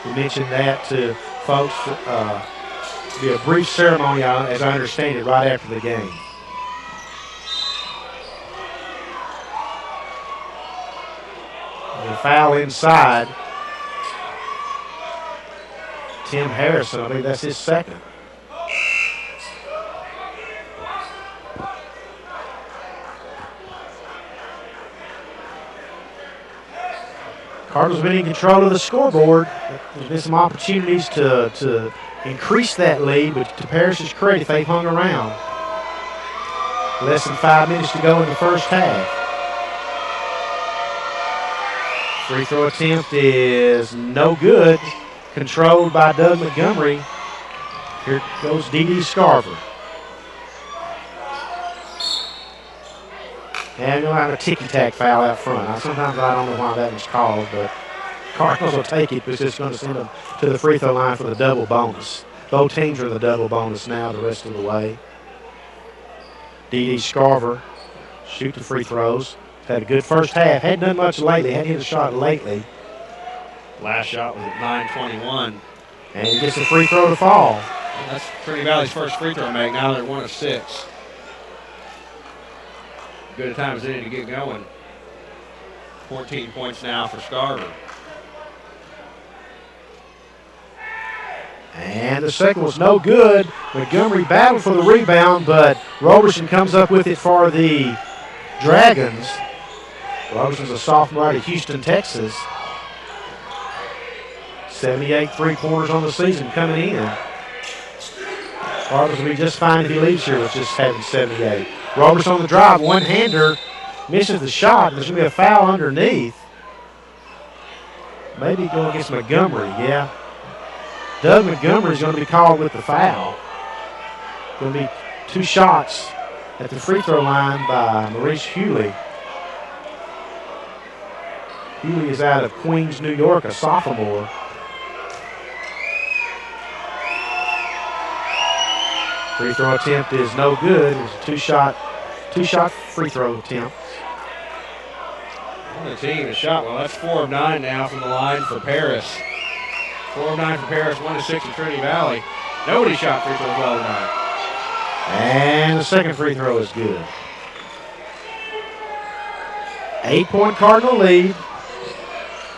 we mentioned that to folks. It'll be a brief ceremony, as I understand it, right after the game. The foul inside. Tim Harrison, I believe that's his second. Cardinals been in control of the scoreboard. There's been some opportunities to increase that lead, but to Parish's credit, they've hung around. Less than 5 minutes to go in the first half. Free throw attempt is no good. Controlled by Doug Montgomery. Here goes D.D. Scarver. And you'll have a ticky-tack foul out front. Sometimes I don't know why that was called, but Cardinals will take it because it's going to send them to the free throw line for the double bonus. Both teams are in the double bonus now the rest of the way. D.D. Scarver shoot the free throws. Had a good first half. Hadn't done much lately. Hadn't hit a shot lately. Last shot was at 9:21. And he gets the free throw to fall. And that's Trinity Valley's first free throw make. Now they're 1 of 6. Good a time as any to get going. 14 points now for Scarver. And the second was no good. Montgomery battled for the rebound, but Roberson comes up with it for the Dragons. Roberson's a sophomore out of Houston, Texas. 78 three-pointers on the season coming in. Cardinals will be just fine if he leaves here with just having 78. Roberson on the drive, one-hander, misses the shot. There's going to be a foul underneath. maybe go against Montgomery, yeah. Doug Montgomery is going to be called with the foul. Going to be 2 shots at the free throw line by Maurice Hewley. Hewley is out of Queens, New York, a sophomore. Free throw attempt is no good. It's a two-shot free throw attempt. On the team has shot well. That's 4 of 9 now from the line for Paris. 4 of 9 for Paris, 1 of 6 in Trinity Valley. Nobody shot free throws well tonight. And the second free throw is good. 8-point Cardinal lead.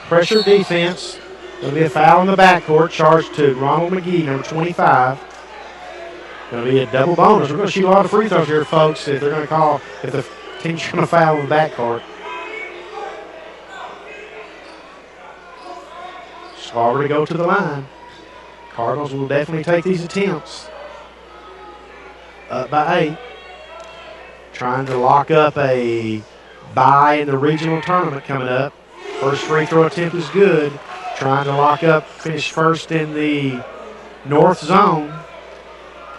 Pressure defense. Going to be a foul in the backcourt. Charged to Ronald McGee, number 25. Going to be a double bonus. We're going to shoot a lot of free throws here, folks, if the team's going to foul in the backcourt. Scarver to go to the line. Cardinals will definitely take these attempts. Up by 8. Trying to lock up a bye in the regional tournament coming up. First free throw attempt is good. Trying to lock up, finish first in the north zone.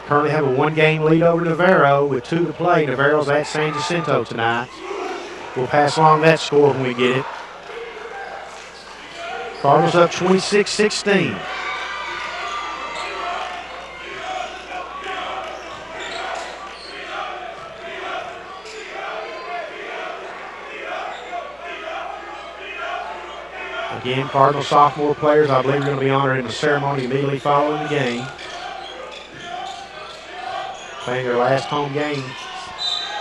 Currently have a 1-game lead over Navarro with 2 to play. Navarro's at San Jacinto tonight. We'll pass along that score when we get it. Cardinals up 26-16. Again, Cardinal sophomore players, I believe, are going to be honored in the ceremony immediately following the game. Playing their last home game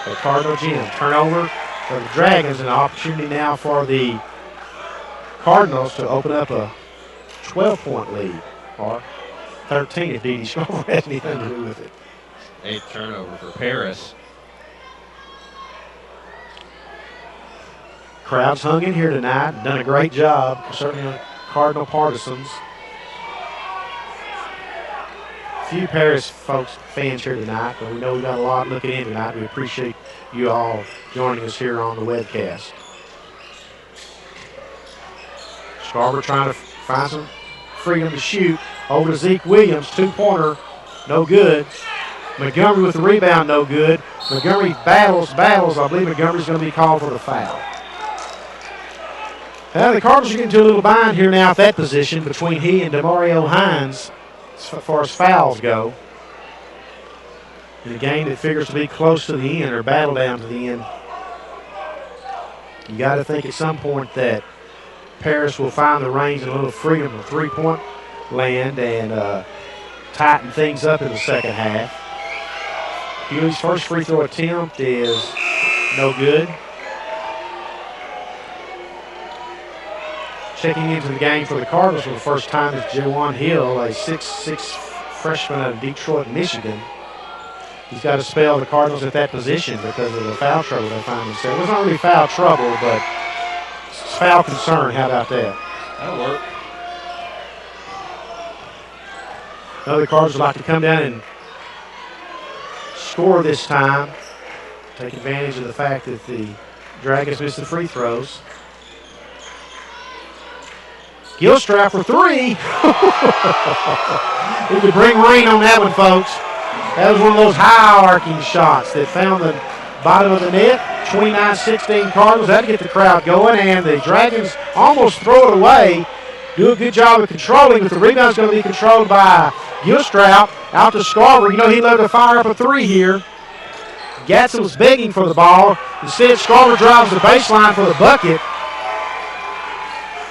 at Cardinal Gym. Turnover for the Dragons, and an opportunity now for the Cardinals to open up a 12-point lead, or 13 if D.D. Scarver has anything to do with it. 8th turnover for Paris. Crowd's hung in here tonight, done a great job, certainly Cardinal partisans. Few Paris fans here tonight, but we know we've got a lot looking in tonight. We appreciate you all joining us here on the webcast. Scarver trying to find some freedom to shoot. Over to Zeke Williams, 2-pointer, no good. Montgomery with the rebound, no good. Montgomery battles. I believe Montgomery's going to be called for the foul. Now the Cardinals are getting into a little bind here now at that position between he and DeMario Hines as far as fouls go. In a game that figures to be close to the end or battle down to the end, you got to think at some point that Paris will find the reins and a little freedom of 3-point land and tighten things up in the second half. Hewley's first free throw attempt is no good. Checking into the game for the Cardinals for the first time is Jawan Hill, a 6'6" freshman out of Detroit, Michigan. He's got to spell the Cardinals at that position because of the foul trouble they find themselves. It was not really foul trouble, but foul concern. How about that? That'll work. The Cardinals would like to come down and score this time. Take advantage of the fact that the Dragons missed the free throws. Gilstrap for 3. We could bring rain on that one, folks. That was one of those high-arcing shots that found the bottom of the net. 29-16 Cardinals. That'll get the crowd going, and the Dragons almost throw it away. Do a good job of controlling, but the rebound's going to be controlled by Gilstrap. Out to Scarver. You know he loved to fire up a 3 here. Gatson was begging for the ball. Instead, Scarver drives the baseline for the bucket.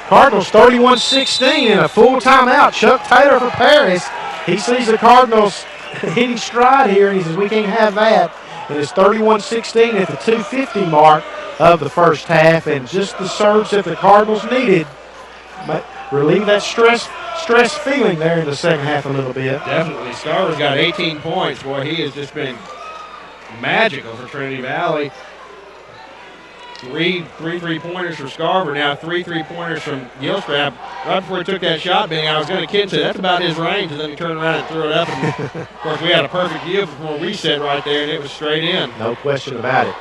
Cardinals 31-16 and a full timeout. Chuck Taylor for Paris. He sees the Cardinals hitting stride here, and he says, we can't have that. And it's 31-16 at the 2:50 mark of the first half, and just the surge that the Cardinals needed. Relieve that stress feeling there in the second half a little bit. Definitely. Scarver's got 18 points. Boy, he has just been magical for Trinity Valley. Three three-pointers for Scarver. Now 3 3-pointers from Gilstrap. Right before he took that shot, Bing, I was going to kid say that's about his range, and then he turned around and threw it up. And of course, we had a perfect view from where we sat right there, and it was straight in. No question about it.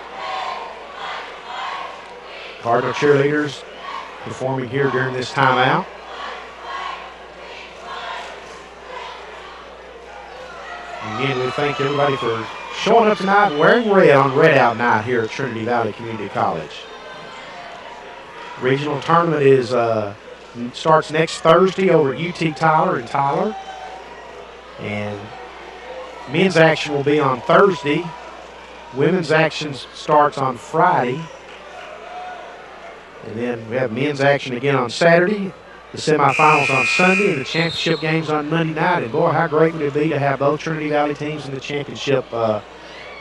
Cardinal cheerleaders performing here during this timeout. Again, we thank everybody for showing up tonight and wearing red on Red Out Night here at Trinity Valley Community College. Regional tournament is starts next Thursday over at UT Tyler in Tyler. And men's action will be on Thursday. Women's action starts on Friday. And then we have men's action again on Saturday. The semifinals on Sunday and the championship games on Monday night. And boy, how great would it be to have both Trinity Valley teams in the championship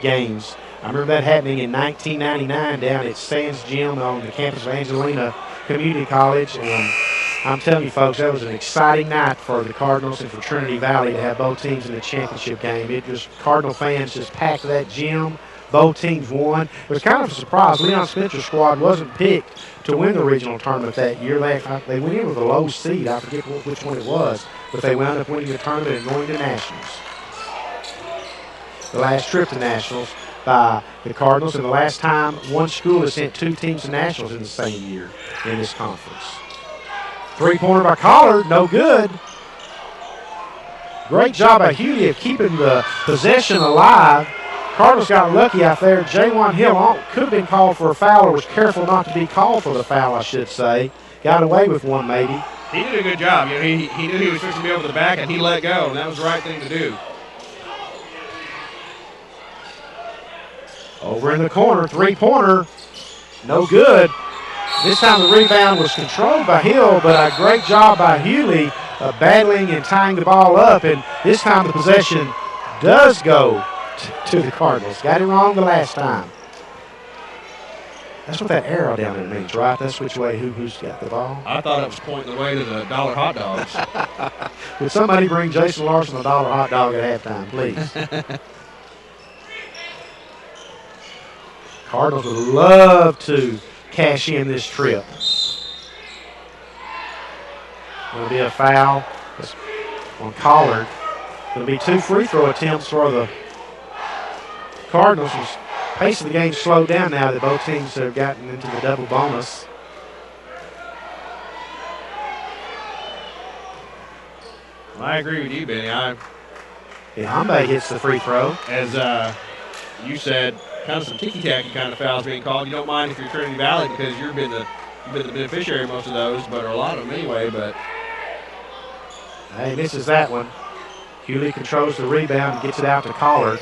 games. I remember that happening in 1999 down at Sands Gym on the campus of Angelina Community College. And I'm telling you, folks, that was an exciting night for the Cardinals and for Trinity Valley to have both teams in the championship game. It just, Cardinal fans just packed that gym. Both teams won. It was kind of a surprise. Leon Spencer's squad wasn't picked to win the regional tournament that year. They went in with a low seed. I forget which one it was, but they wound up winning the tournament and going to nationals. The last trip to nationals by the Cardinals, and the last time one school has sent two teams to nationals in the same year in this conference. Three-pointer by Collard, no good. Great job by Hewley of keeping the possession alive. Cardinals got lucky out there. Jaywan Hill could have been called for a foul, or was careful not to be called for the foul, I should say. Got away with one, maybe. He did a good job. You know, he knew he was fixing to be over the back, and he let go, and that was the right thing to do. Over in the corner, three-pointer, no good. This time the rebound was controlled by Hill, but a great job by Hewley of battling and tying the ball up, and this time the possession does go to the Cardinals. Got it wrong the last time. That's what that arrow down there means, right? That's which way who's got the ball. I thought it was pointing the way to the dollar hot dogs. Would somebody bring Jason Larson a dollar hot dog at halftime, please? Cardinals would love to cash in this trip. There'll be a foul on Collard. There'll be two free throw attempts for the Cardinals. The pace of the game slowed down now that both teams have gotten into the double bonus. Well, I agree with you, Benny. Hambe hits the free throw. As you said, kind of some ticky-tacky kind of fouls being called. You don't mind if you're Trinity Valley because you've been the beneficiary of most of those, but or a lot of them anyway. But he misses that one. Hewley controls the rebound and gets it out to Collard.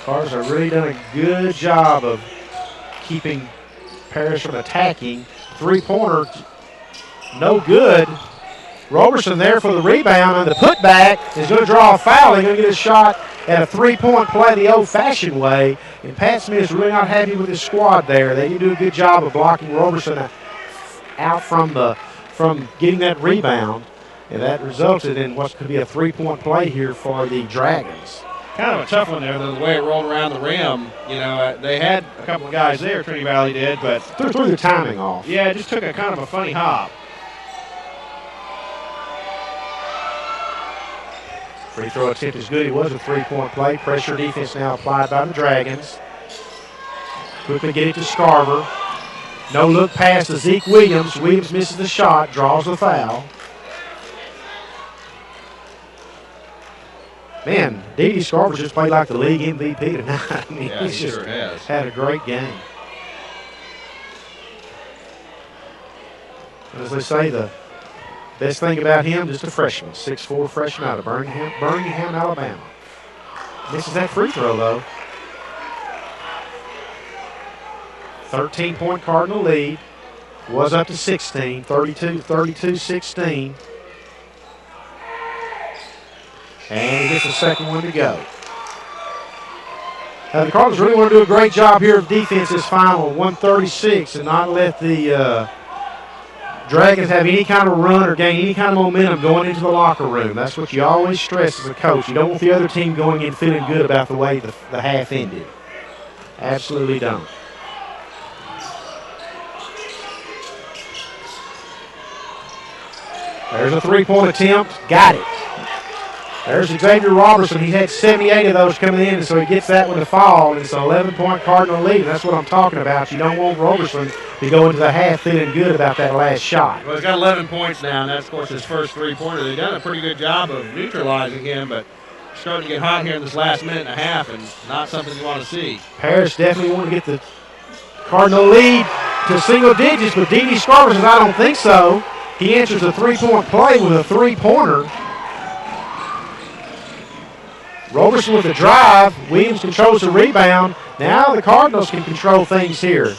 Cardinals have really done a good job of keeping Parrish from attacking. Three-pointer, no good. Roberson there for the rebound, and the putback is going to draw a foul. They're going to get a shot at a three-point play the old-fashioned way. And Pat Smith is really not happy with his squad there. They didn't do a good job of blocking Roberson out from getting that rebound. And that resulted in what could be a three-point play here for the Dragons. Kind of a tough one there, the way it rolled around the rim. You know, they had a couple of guys there, Trinity Valley did, but threw the timing off. Yeah, it just took a kind of a funny hop. Free throw attempt is good. It was a three-point play. Pressure defense now applied by the Dragons. Quickly get it to Scarver. No look pass to Zeke Williams. Williams misses the shot, draws the foul. Man, D.D. Scarver just played like the league MVP tonight. I mean, yeah, he's just sure has. had a great game. As they say, the best thing about him, just a freshman, 6'4" freshman out of Birmingham, Alabama. Misses that free throw, though. 13-point Cardinal lead. Was up to 16, 32-16. And he gets the second one to go. The Cardinals really want to do a great job here of defense this final, 136, and not let the Dragons have any kind of run or gain any kind of momentum going into the locker room. That's what you always stress as a coach. You don't want the other team going in feeling good about the way the half ended. Absolutely don't. There's a three-point attempt. Got it. There's Xavier Robertson. He had 78 of those coming in, and so he gets that one to fall. And it's an 11-point Cardinal lead. That's what I'm talking about. You don't want Robertson to go into the half feeling good about that last shot. Well, he's got 11 points now, and that's, of course, his first three-pointer. They've done a pretty good job of neutralizing him, but starting to get hot here in this last minute and a half, and not something you want to see. Parrish definitely want to get the Cardinal lead to single digits, but D.D. Scarver says, I don't think so. He answers a three-point play with a three-pointer. Roberson with the drive. Williams controls the rebound. Now the Cardinals can control things here.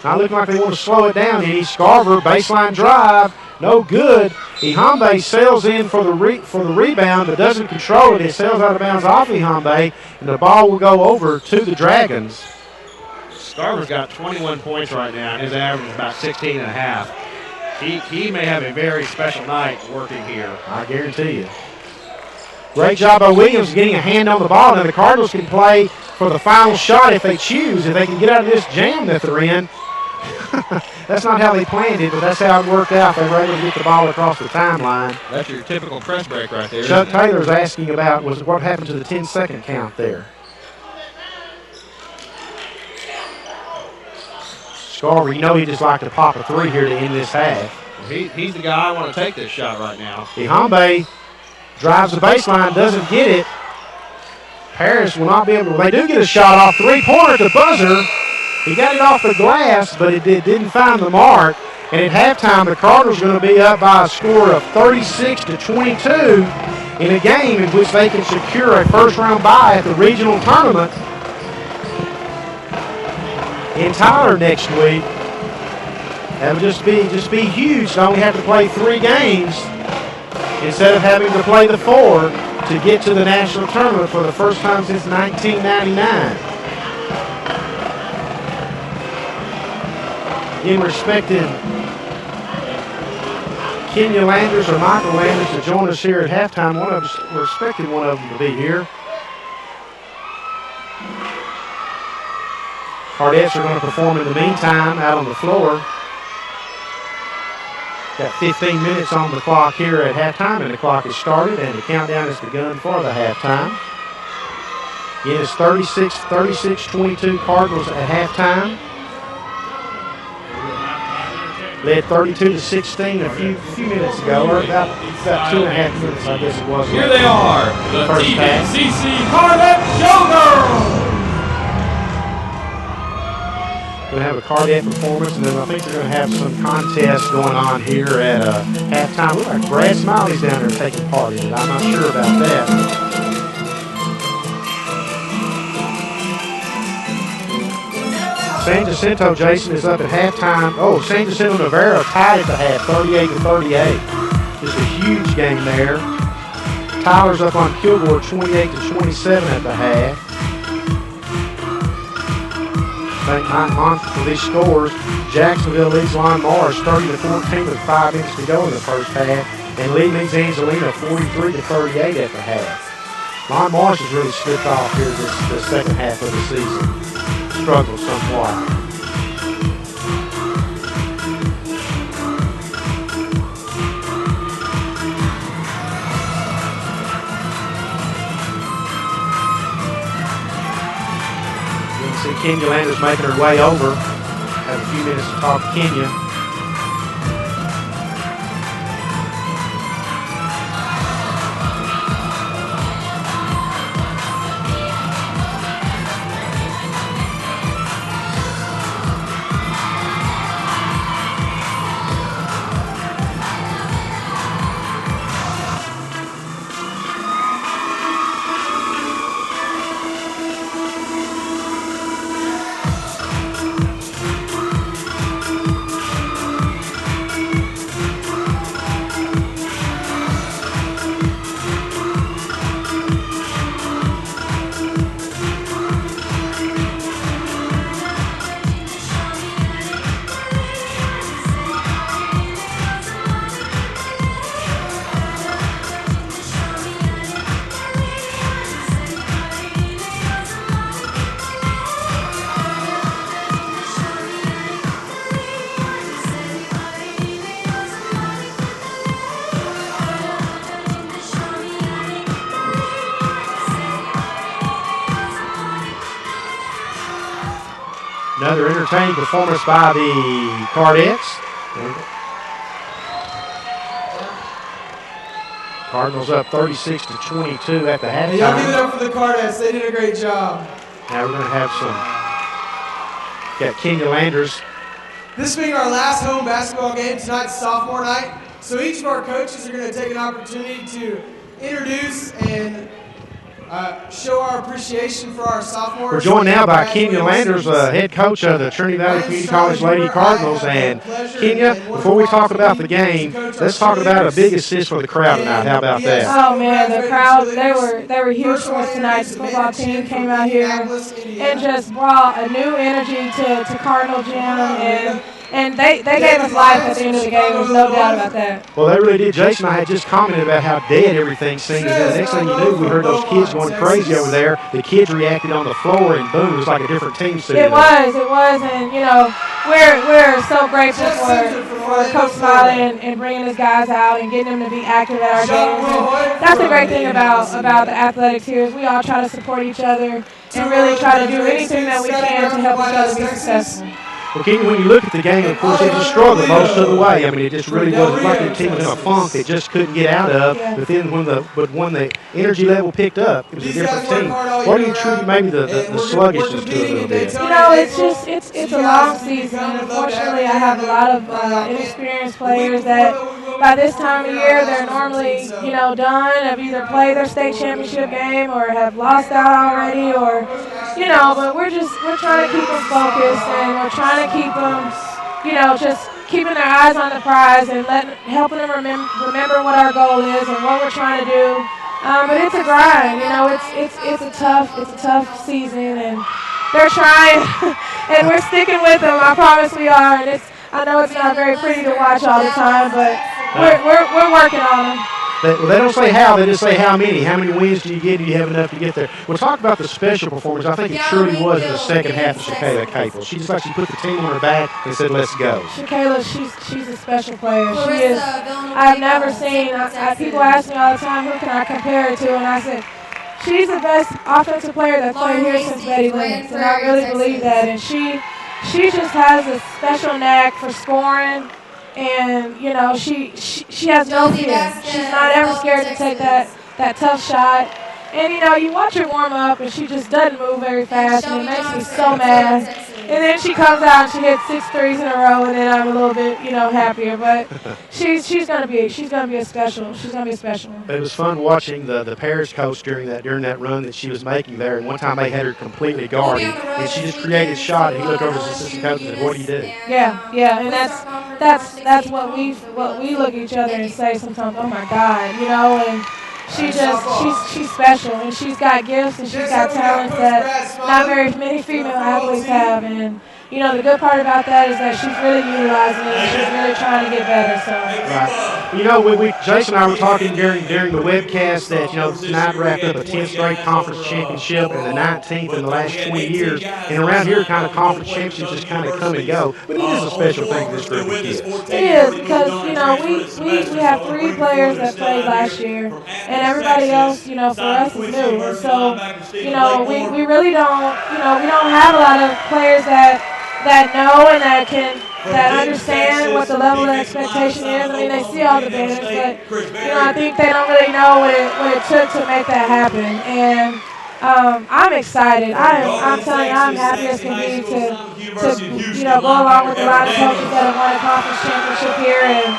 Not looking like they want to slow it down. D.D. Scarver, baseline drive, no good. Ihambe sails in for the rebound, but doesn't control it. It sails out of bounds off Ihambe, and the ball will go over to the Dragons. Scarver's got 21 points right now, and his average is about 16 and a half. He may have a very special night working here. I guarantee you. Great job by Williams getting a hand on the ball. Now the Cardinals can play for the final shot if they choose, if they can get out of this jam that they're in. That's not how they planned it, but that's how it worked out. They were able to get the ball across the timeline. That's your typical press break right there. Chuck Taylor's asking about what happened to the 10-second count there. Scarver, you know he just like to pop a three here to end this half. He's the guy I want to take this shot right now. Ihambe drives the baseline, doesn't get it. Parrish will not be able to. They do get a shot off three-pointer at the buzzer. He got it off the glass, but it didn't find the mark. And at halftime, the Cardinals are going to be up by a score of 36-22 in a game in which they can secure a first-round bye at the regional tournament in Tyler next week. That would just be huge to only have to play 3 games instead of having to play the 4 to get to the national tournament for the first time since 1999. Again, we're expecting Kenya Landers or Michael Landers to join us here at halftime. We're expecting one of them to be here. Cardettes are going to perform in the meantime out on the floor. Got 15 minutes on the clock here at halftime, and the clock has started, and the countdown has begun for the halftime. It is 36-22 Cardinals at halftime. Led 32-16 a few minutes ago, or about 2.5 minutes, I guess it was. Here they are, the First half. TVCC Cardette Showgirls. Going to have a Cardette performance, and then I think they're going to have some contest going on here at halftime. Look like Brad Smiley's down there taking part in it. I'm not sure about that. San Jacinto, Jason, is up at halftime. Oh, San Jacinto Navarro tied at the half, 38-38. Just a huge game there. Tyler's up on Kilgore, 28-27 at the half. Thank Mike Monfort for these scores. Jacksonville leads Lon Morris 30-14 with 5 minutes to go in the first half. And Lee leads Angelina 43-38 at the half. Lon Morris has really slipped off here the second half of the season. Struggled somewhat. See Kenya Landers making her way over. Have a few minutes to talk to Kenya. Another entertaining performance by the Cardettes. Cardinals up 36-22 at the halftime. Y'all give it up for the Cardettes. They did a great job. Now we're going to have got Kenya Landers. This being our last home basketball game tonight, sophomore night, so each of our coaches are going to take an opportunity to introduce and show our appreciation for our sophomores. We're joined now by Kenya Landers, head coach of the Trinity Valley Community College Lady Cardinals. And Kenya, before we talk about the game, let's talk about a big assist for the crowd tonight. How about that? Oh man, the crowd, they were huge for us tonight. The football team came out here and just brought a new energy to Cardinal Gym, and they gave us life at the end of the game. There's no doubt about that. Well, they really did. Jason and I had just commented about how dead everything seemed. And the next thing you knew, we heard those kids going crazy over there. The kids reacted on the floor, and boom, it was like a different team suited It was, and we're so grateful for Coach Smiley and bringing his guys out and getting them to be active at our games. And that's the great thing about the athletics here is we all try to support each other and really try to do anything that we can to help each other be successful. Well, Kenya, when you look at the game, of course, it just struggled most of the way. I mean, it just really was like the team was in a funk they just couldn't get out of. Yeah. But then when the energy level picked up, it was a different team. What do you attribute maybe the sluggishness to a little bit? It's a long season. Unfortunately, I have a lot of inexperienced players that by this time of year they're normally done, have either played their state championship game or have lost out already, or but we're trying to keep them focused, and we're trying to keep them just keeping their eyes on the prize and helping them remember what our goal is and what we're trying to do. But it's a grind, it's a tough season, and they're trying, and we're sticking with them. I promise we are. And I know it's not very pretty to watch all the time, but we're working on them. They don't say how, they just say how many. How many wins do you get? Do you have enough to get there? We'll talk about the special performance. I think it truly was in the second half of Shakayla Capel. She just she put the team on her back and said, let's go. Shakayla, she's a special player. She is. I've never seen, people ask me all the time, who can I compare her to? And I said, she's the best offensive player that's played here since Betty Lennox. And I really believe that. And she just has a special knack for scoring. And she has no fear. She's not ever scared to take that tough shot. And you watch her warm up, and she just doesn't move very fast, and it makes me so mad. And then she comes out and she hits 6 threes in a row, and then I'm a little bit happier. But she's gonna be a special. She's gonna be a special one. It was fun watching the Paris coach during that run that she was making there. And one time they had her completely guarded, and she just created a shot. And he looked over to his assistant coach and said, "What do you do?" Yeah, and that's what we look at each other and say sometimes. Oh my God, and she's special, and she's got gifts and she's got talents that not very many female athletes have. And the good part about that is that she's really utilizing it, and she's really trying to get better. So. Right. Jason and I were talking during the webcast that tonight wrapped up a 10th straight conference championship and the 19th in the last 20 years. And around here, kind of conference championships just kind of come and go. But it is a special thing for this group of kids. It is, because we have 3 players that played last year, and everybody else for us is new. And so we really don't we don't have a lot of players that know and that understand what the level of expectation is. I mean, they see all the banners, but I think they don't really know what it took to make that happen. And I'm excited. I'm telling you, I'm happy as can be to go along with a lot of coaches that have won a conference championship here, and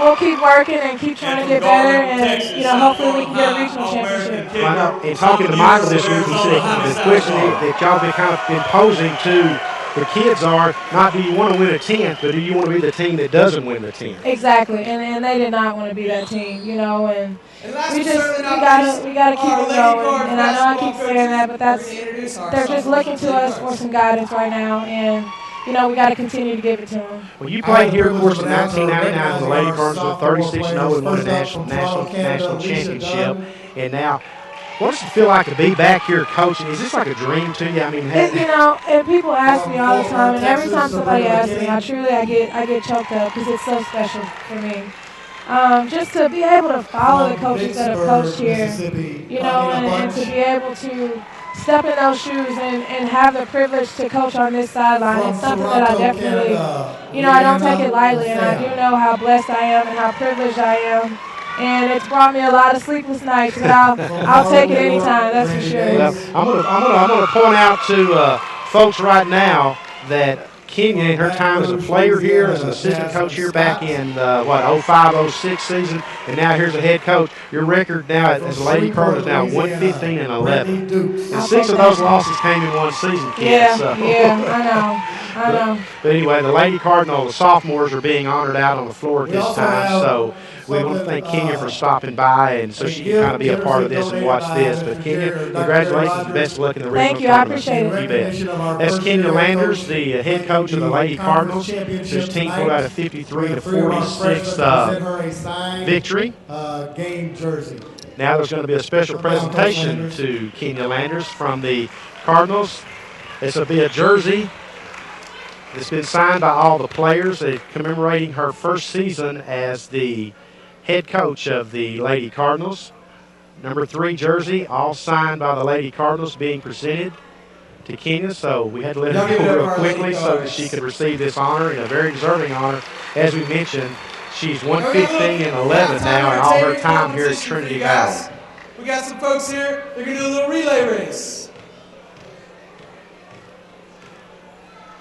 we'll keep working and keep trying to get better, and hopefully we can get a regional championship. In talking to Michael this week, he said the question that y'all been posing to the kids are not, do you want to win a 10th, but do you want to be the team that doesn't win the 10th? Exactly, and they did not want to be that team, and we gotta keep it going. And I know I keep saying that, but they're just looking to us for some guidance right now, and we got to continue to give it to them. Well, you played here, of course, in 1999 the Lady Cardinals with 36-0 and won a national championship, and now. What does it feel like to be back here coaching? Is this like a dream to you? I mean, and people ask me all the time, and every time somebody asks me, I get choked up because it's so special for me. Just to be able to follow the coaches that have coached here, and to be able to step in those shoes and have the privilege to coach on this sideline. It's something that I definitely, I don't take it lightly, and I do know how blessed I am and how privileged I am. And it's brought me a lot of sleepless nights, but I'll take it anytime, that's for sure. Well, I'm gonna point out to folks right now that Kenya, in her time as a player here, as an assistant coach here back in, 05-06 season, and now here's a head coach. Your record now as a Lady Cardinal is now 115-11. And 6 of those losses came in one season, Kenya. I know. But anyway, the Lady Cardinal, the sophomores, are being honored out on the floor at this time, so we want to thank Kenya for stopping by, and so she can kind of be a part of this and watch this. But Kenya, congratulations and best of luck in the regional tournament. Thank you, I appreciate it. You bet. That's Kenya Landers, the head coach of the Lady Cardinals. His team pulled out a 53-46 victory. Game jersey. Now there's going to be a special presentation to Kenya Landers from the Cardinals. This will be a jersey. It's been signed by all the players. They're commemorating her first season as the head coach of the Lady Cardinals. Number 3 jersey, all signed by the Lady Cardinals, being presented to Kenya. So we had to let her go real quickly so that she could receive this honor, and a very deserving honor. As we mentioned, she's 115-11 now in all her time here at Trinity Valley. We got some folks here. They're going to do a little relay race.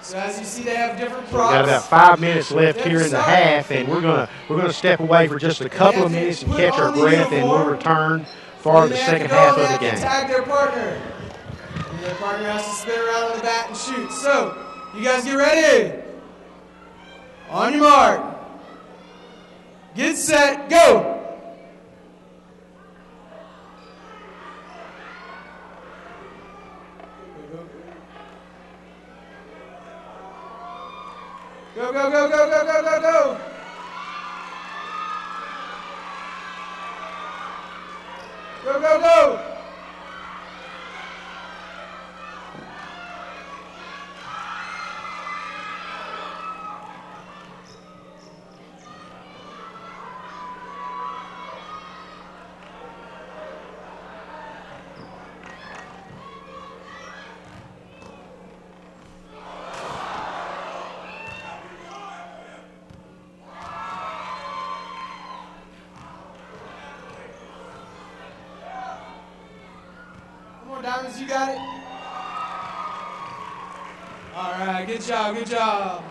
So as you see, they have different props. We've got about 5 minutes left here in the half, and we're gonna step away for just a couple of minutes and catch our breath, and we'll return for the second half of the game. Tag their partner. And their partner has to spin around on the bat and shoot. So, you guys get ready. On your mark. Get set, go. Go, go, go, go, go, go, go, go. Go, go, go. Diamonds, you got it? All right, good job, good job.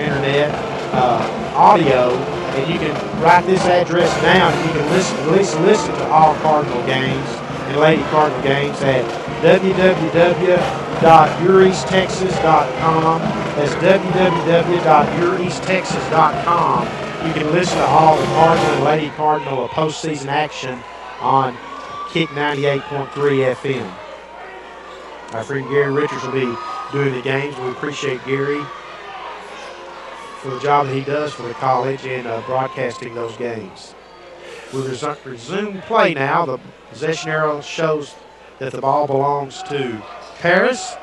internet audio, and you can write this address down, and you can listen to all Cardinal games and Lady Cardinal games at www.youreasttexas.com. That's www.youreasttexas.com. You can listen to all the Cardinal and Lady Cardinal postseason action on Kick 98.3 FM. Our friend Gary Richards will be doing the games. We appreciate Gary for the job that he does for the college and broadcasting those games. We'll resume play now. The possession arrow shows that the ball belongs to Paris,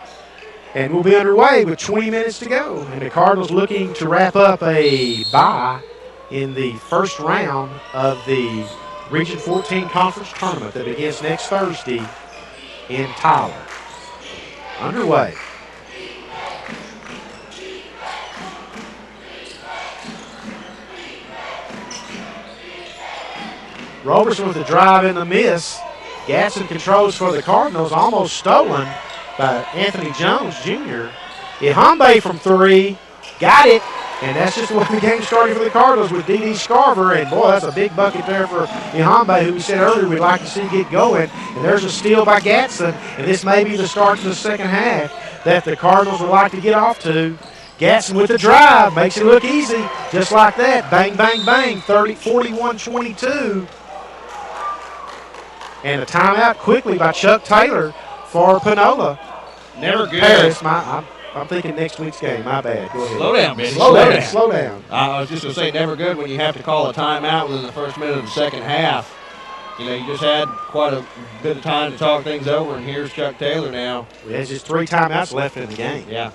and we'll be underway with 20 minutes to go. And the Cardinals looking to wrap up a bye in the first round of the Region 14 Conference Tournament that begins next Thursday in Tyler. Underway. Roberson with the drive and the miss. Gadsden controls for the Cardinals, almost stolen by Anthony Jones Jr. Ihambe from three, got it, and that's just the way the game started for the Cardinals with D.D. Scarver, and boy, that's a big bucket there for Ihambe, who we said earlier we'd like to see get going, and there's a steal by Gadsden, and this may be the start to the second half that the Cardinals would like to get off to. Gadsden with the drive, makes it look easy, just like that, bang, bang, bang, 41-22. And a timeout quickly by Chuck Taylor for Panola. Never good. Paris, I'm thinking next week's game. My bad. Go ahead. Slow down, Benny. Slow down. I was just going to say, never good when you have to call a timeout within the first minute of the second half. You know, you just had quite a bit of time to talk things over, and here's Chuck Taylor now. There's just 3 timeouts left in the game. Yeah.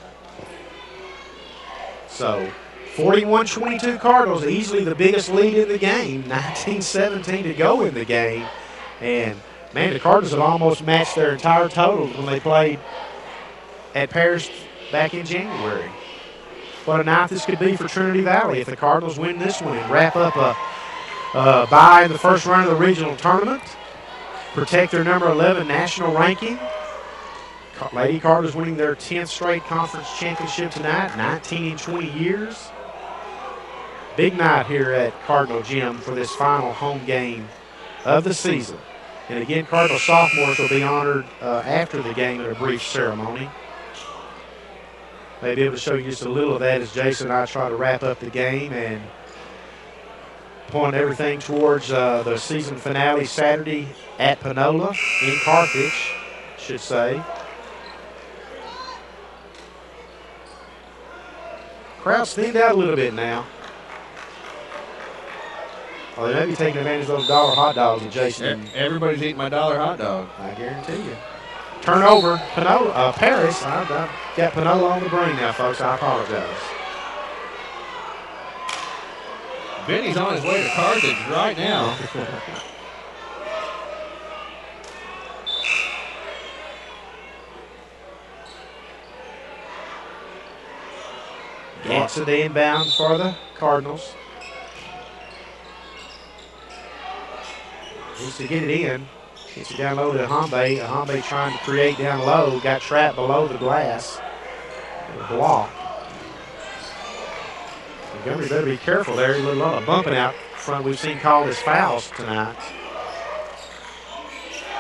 So, 41-22 Cardinals, easily the biggest lead in the game. 19-17 to go in the game. And, man, the Cardinals have almost matched their entire total when they played at Paris back in January. What a night this could be for Trinity Valley if the Cardinals win this one and wrap up a bye in the first round of the regional tournament, protect their number 11 national ranking. Lady Cardinals winning their 10th straight conference championship tonight, 19 in 20 years. Big night here at Cardinal Gym for this final home game of the season. And again, Cardinal sophomores will be honored after the game at a brief ceremony. Maybe able to show you just a little of that as Jason and I try to wrap up the game and point everything towards the season finale Saturday at Panola in Carthage, I should say. Crowd's thinned out a little bit now. Well, they may be taking advantage of those dollar hot dogs that Jason. Everybody's eating my dollar hot dog. I guarantee you. Turnover, Panola, Paris. I've got Panola on the brain now, folks. I apologize. Benny's on his way to Carthage right now. Gadsden inbounds for the Cardinals. Needs to get it in. Gets it down low to Ihambe. Ihambe trying to create down low. Got trapped below the glass. Block. Montgomery better be careful there. A lot of bumping out front. We've seen called as fouls tonight.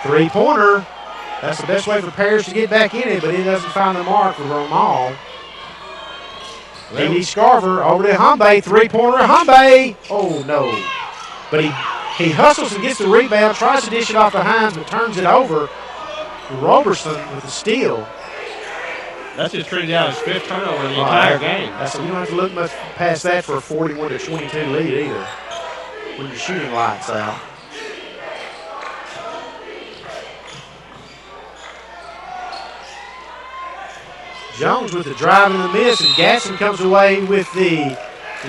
3-pointer. That's the best way for Paris to get back in it, but he doesn't find the mark for Romal. D.D. Scarver over to Ihambe. 3-pointer. Ihambe. Oh, no. But he hustles and gets the rebound, tries to dish it off to Hines, but turns it over. Roberson with the steal. That's just Trinity Valley's 5th turnover in the entire game. You don't have to look much past that for a 41-22 lead either when you're shooting lights out. Jones with the drive and the miss, and Gadsden comes away with the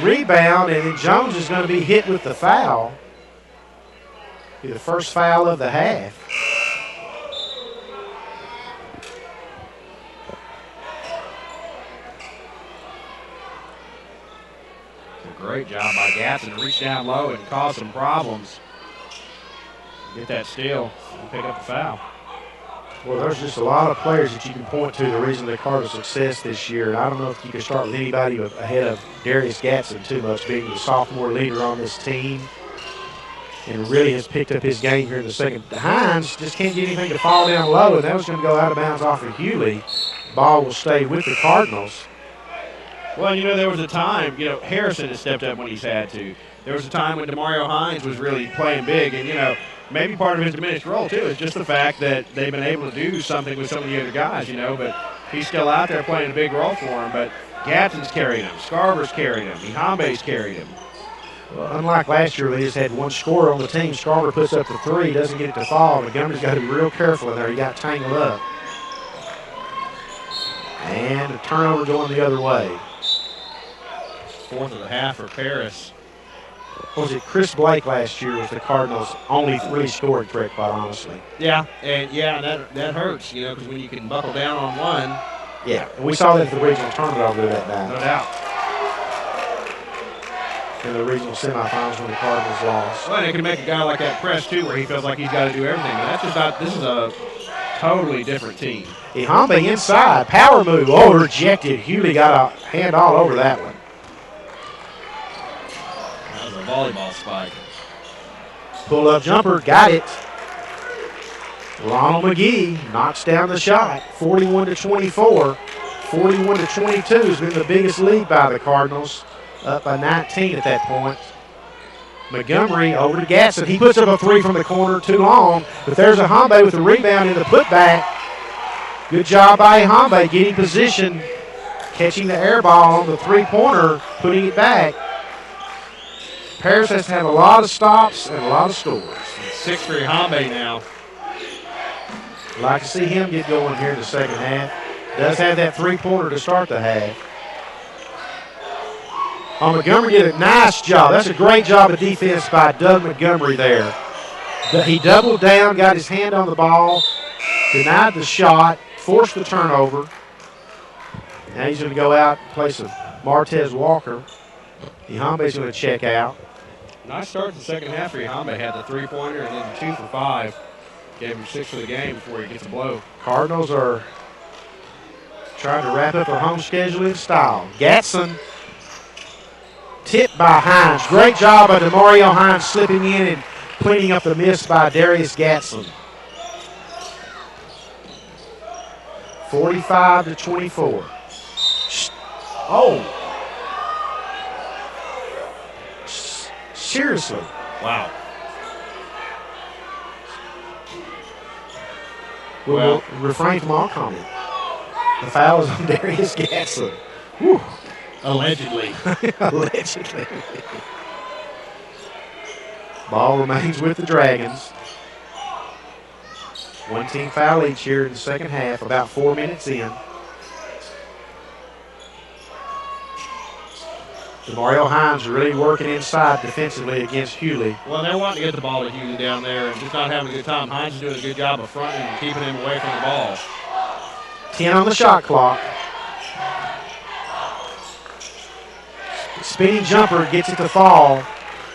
rebound, and then Jones is going to be hit with the foul. Be the first foul of the half. A great job by Gadsden to reach down low and cause some problems. Get that steal and pick up the foul. Well, there's just a lot of players that you can point to the reason the Cardinals' success this year. And I don't know if you can start with anybody ahead of Darius Gatson too much, being the sophomore leader on this team. And really has picked up his game here in the second. Hines just can't get anything to fall down low, and that was going to go out of bounds off of Hewley. Ball will stay with the Cardinals. Well, there was a time, Harrison has stepped up when he's had to. There was a time when DeMario Hines was really playing big, and, maybe part of his diminished role, too, is just the fact that they've been able to do something with some of the other guys, but he's still out there playing a big role for him. But Gadsden's carried him. Scarver's carried him. Ihambe's carried him. Well, unlike last year, they just had one scorer on the team. Scarver puts up the three, doesn't get it to fall. Montgomery's got to be real careful in there. He got tangled up. And a turnover going the other way. Fourth of the half for Paris. Was it Chris Blake last year was the Cardinals' only three scoring threat, quite honestly. Yeah, and that hurts, because when you can buckle down on one. Yeah, and we saw that at the regional tournament over there that night. No doubt. In the regional semifinals when the Cardinals lost. Well, and it can make a guy like that press, too, where he feels like he's got to do everything. But that's just not – this is a totally different team. Ihambe inside. Power move. Oh, rejected. Hewley got a hand all over that one. That was a volleyball spike. Pull-up jumper. Got it. Ronald McGee knocks down the shot. 41-24. 41-22 has been the biggest lead by the Cardinals. Up by 19 at that point. Montgomery over to Gatson. He puts up a three from the corner, too long. But there's Ihambe with the rebound and the putback. Good job by Ihambe getting position, catching the air ball on the three-pointer, putting it back. Paris has to have a lot of stops and a lot of scores. 6 for Ihambe now. I'd like to see him get going here in the second half. Does have that three-pointer to start the half. Oh, Montgomery did a nice job. That's a great job of defense by Doug Montgomery there. He doubled down, got his hand on the ball, denied the shot, forced the turnover. Now he's going to go out in place of Martez Walker. Ihambe's going to check out. Nice start to the second half for Ihambe. Had the three-pointer and then 2 for 5. Gave him 6 for the game before he gets a blow. Cardinals are trying to wrap up their home schedule in style. Gatson. Tipped by Hines. Great job by DeMario Hines slipping in and cleaning up the miss by Darius Gatson. 45-24. Oh. Seriously. Wow. We'll refrain from all comment. The foul is on Darius Gatson. Whew. Allegedly. Allegedly. Ball remains with the Dragons. One team foul each here in the second half, about 4 minutes in. DeMario Hines really working inside defensively against Hewley. Well, they're wanting to get the ball to Hewley down there and just not having a good time. Hines is doing a good job of fronting and keeping him away from the ball. 10 on the shot clock. Spinning jumper gets it to fall.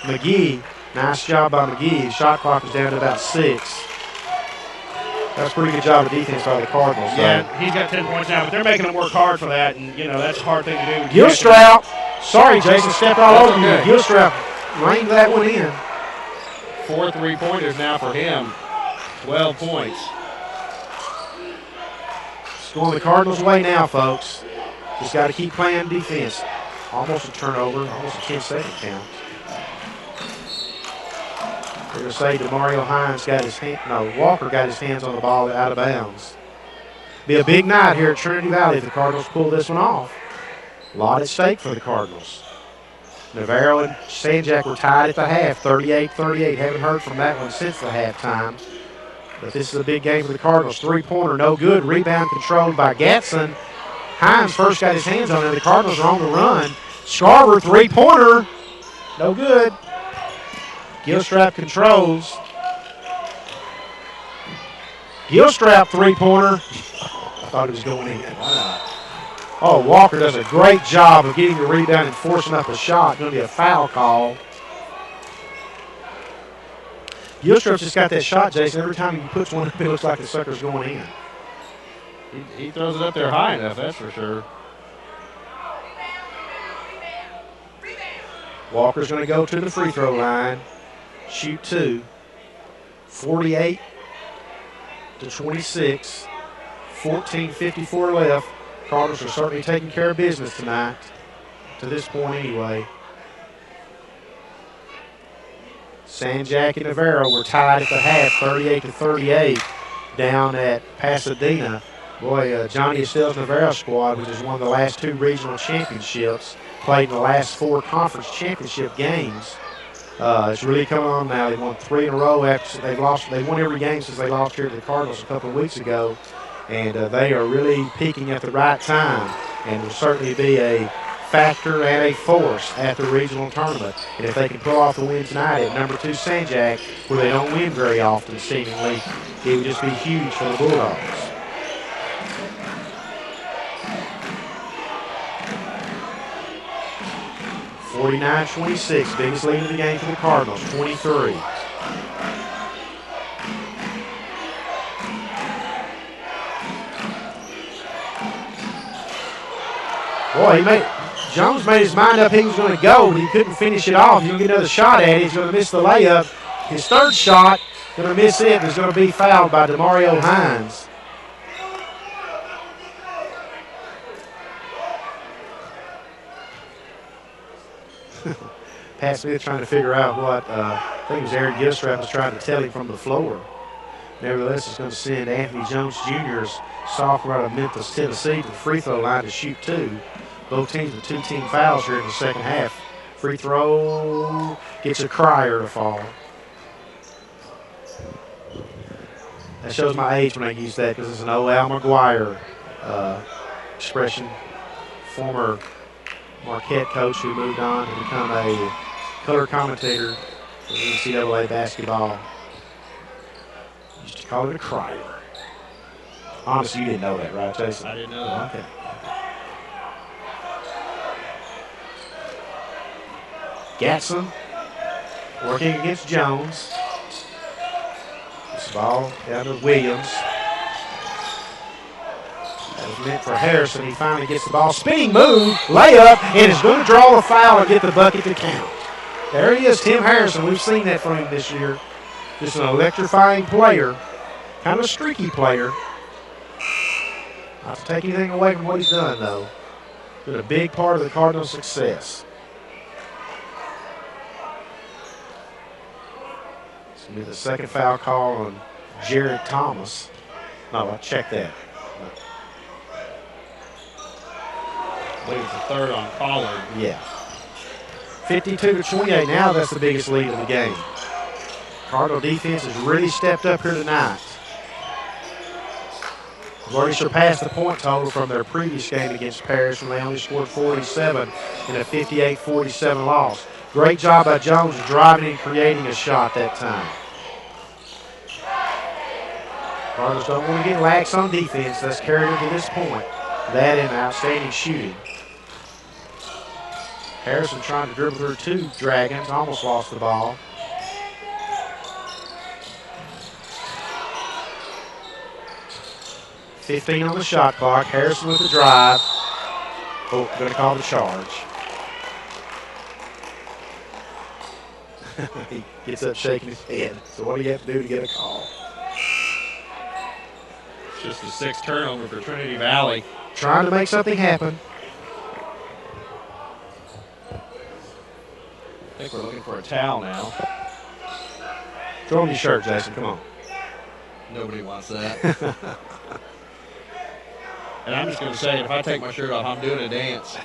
McGee, nice job by McGee. Shot clock is down to about 6. That's a pretty good job of defense by the Cardinals. Yeah, he's got 10 points now, but they're making him work hard for that, and, that's a hard thing to do. Gilstrap. Sorry, Jason, stepped all over you. Okay. Gilstrap reined that one in. 4 3-pointers now for him. 12 points. It's going the Cardinals' way now, folks. Just got to keep playing defense. Almost a turnover, almost a 10-second count. They're going to say DeMario Hines Walker got his hands on the ball out of bounds. Be a big night here at Trinity Valley if the Cardinals pull this one off. A lot at stake for the Cardinals. Navarro and Sanjak were tied at the half, 38-38. Haven't heard from that one since the halftime. But this is a big game for the Cardinals. Three-pointer, no good. Rebound controlled by Gatson. Hines first got his hands on it. The Cardinals are on the run. Scarver, three-pointer, no good. Gilstrap controls. Gilstrap, three-pointer. I thought it was going in. Why not? Oh, Walker does a great job of getting the rebound and forcing up a shot. Going to be a foul call. Gilstrap's just got that shot, Jason. Every time he puts one up, it looks like the sucker's going in. He throws it up there high enough, that's for sure. Walker's going to go to the free throw line, shoot 2. 48-26, 14:54 left. Cardinals are certainly taking care of business tonight, to this point anyway. Sanjak and Navarro were tied at the half, 38-38, down at Pasadena. Boy, Johnny Estelle's Navarro squad, which has won the last 2 regional championships, played in the last 4 conference championship games. It's really coming on now. They've won 3 in a row after they've lost. They won every game since they lost here to the Cardinals a couple of weeks ago, and they are really peaking at the right time, and will certainly be a factor and a force at the regional tournament. And if they can pull off the win tonight at number 2 Sanjak, where they don't win very often, seemingly, it would just be huge for the Bulldogs. 49-26, biggest lead of the game for the Cardinals, 23. Boy, Jones made his mind up he was going to go, but he couldn't finish it off. He's going to get another shot at it. He's going to miss the layup. His third shot, going to miss it, and is going to be fouled by DeMario Hines. Pat Smith trying to figure out what, I think it was Aaron Gilstrap was trying to tell him from the floor. Nevertheless, he's going to send Anthony Jones Jr.'s sophomore out of Memphis, Tennessee, to the free throw line to shoot 2. Both teams with 2 team fouls here in the second half. Free throw gets a crier to fall. That shows my age when I use that because it's an old Al McGuire expression. Former Marquette coach who moved on to become a color commentator for NCAA basketball. Used to call it a crier. Honestly, you didn't know that, right, Jason? I didn't know that. Okay. Gatson working against Jones. This ball down to Williams. That was meant for Harrison. He finally gets the ball. Spinning move, layup, and is going to draw the foul and get the bucket to count. There he is, Tim Harrison. We've seen that from him this year. Just an electrifying player, kind of a streaky player. Not to take anything away from what he's done, though. Been a big part of the Cardinals' success. It's going to be the second foul call on Jared Thomas. No, I checked that. I believe it's the third on Pollard. Yeah. 52-28. Now that's the biggest lead of the game. Cardinal defense has really stepped up here tonight. They've already surpassed the point total from their previous game against Paris when they only scored 47 in a 58-47 loss. Great job by Jones driving and creating a shot that time. Cardinals don't want to get lax on defense. That's carried them to this point. That and outstanding shooting. Harrison trying to dribble through 2 Dragons. Almost lost the ball. $15 on the shot clock. Harrison with the drive. Oh, going to call the charge. He gets up shaking his head. So what do you have to do to get a call? It's just a 6th turnover for Trinity Valley. Trying to make something happen. I think we're looking for a towel now. Throw on your shirt, Jason. Come on. Nobody wants that. And I'm just going to say, if I take my shirt off, I'm doing a dance.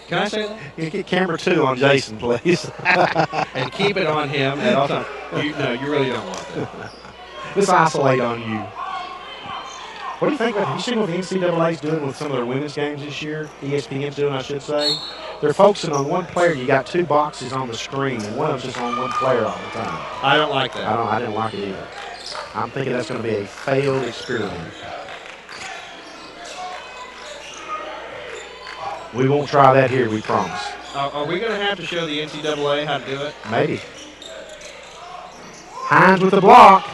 Can I say that? You get camera 2 on Jason, please. And keep it on him at all times. No, you really don't want that. Let's isolate on you. What do you think about, have you seen what the NCAA's doing with some of their women's games this year? ESPN's doing, I should say. They're focusing on one player. You got 2 boxes on the screen, and one of them's just on one player all the time. I don't like that. I didn't like it either. I'm thinking that's going to be a failed experiment. We won't try that here, we promise. Are we going to have to show the NCAA how to do it? Maybe. Hines with the block.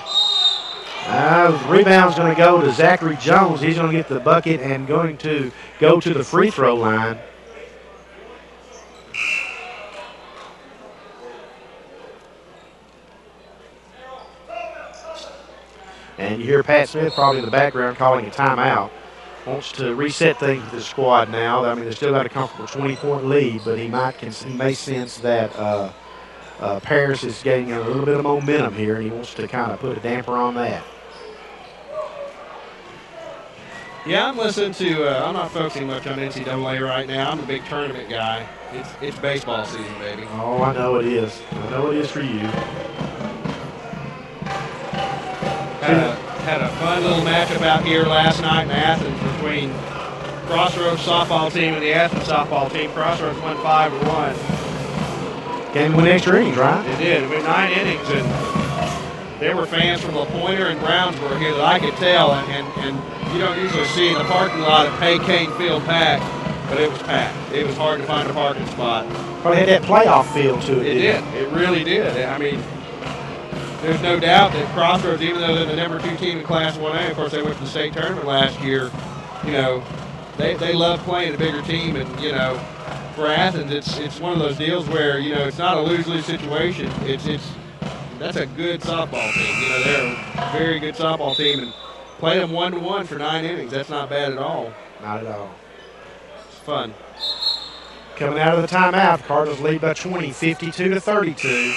The rebound's going to go to Zachary Jones. He's going to get the bucket and going to go to the free throw line. And you hear Pat Smith probably in the background calling a timeout. Wants to reset things with his squad now. I mean, they've still got a comfortable 20-point lead, but he may sense that Paris is getting a little bit of momentum here, and he wants to kind of put a damper on that. Yeah, I'm listening to, I'm not focusing much on NCAA right now. I'm a big tournament guy. It's baseball season, baby. Oh, I know it is. I know it is for you. Had a fun little matchup out here last night in Athens between Crossroads softball team and the Athens softball team. Crossroads won 5-1. Game went extra innings, right? It did. It went 9 innings, and there were fans from La Pointe and Brownsburg here that I could tell, and you don't usually see in the parking lot at Pay Kane Field packed, but it was packed. It was hard to find a parking spot. Probably had that playoff feel to it. It did. It really did. I mean, there's no doubt that Crossroads, even though they're the number 2 team in Class 1A, of course they went to the state tournament last year, you know, they love playing a bigger team, and, you know, for Athens, it's one of those deals where, you know, it's not a lose-lose situation. That's a good softball team. You know, they're a very good softball team, and play them 1-1 for 9 innings. That's not bad at all. Not at all. It's fun. Coming out of the timeout, the Cardinals lead by 20, 52-32.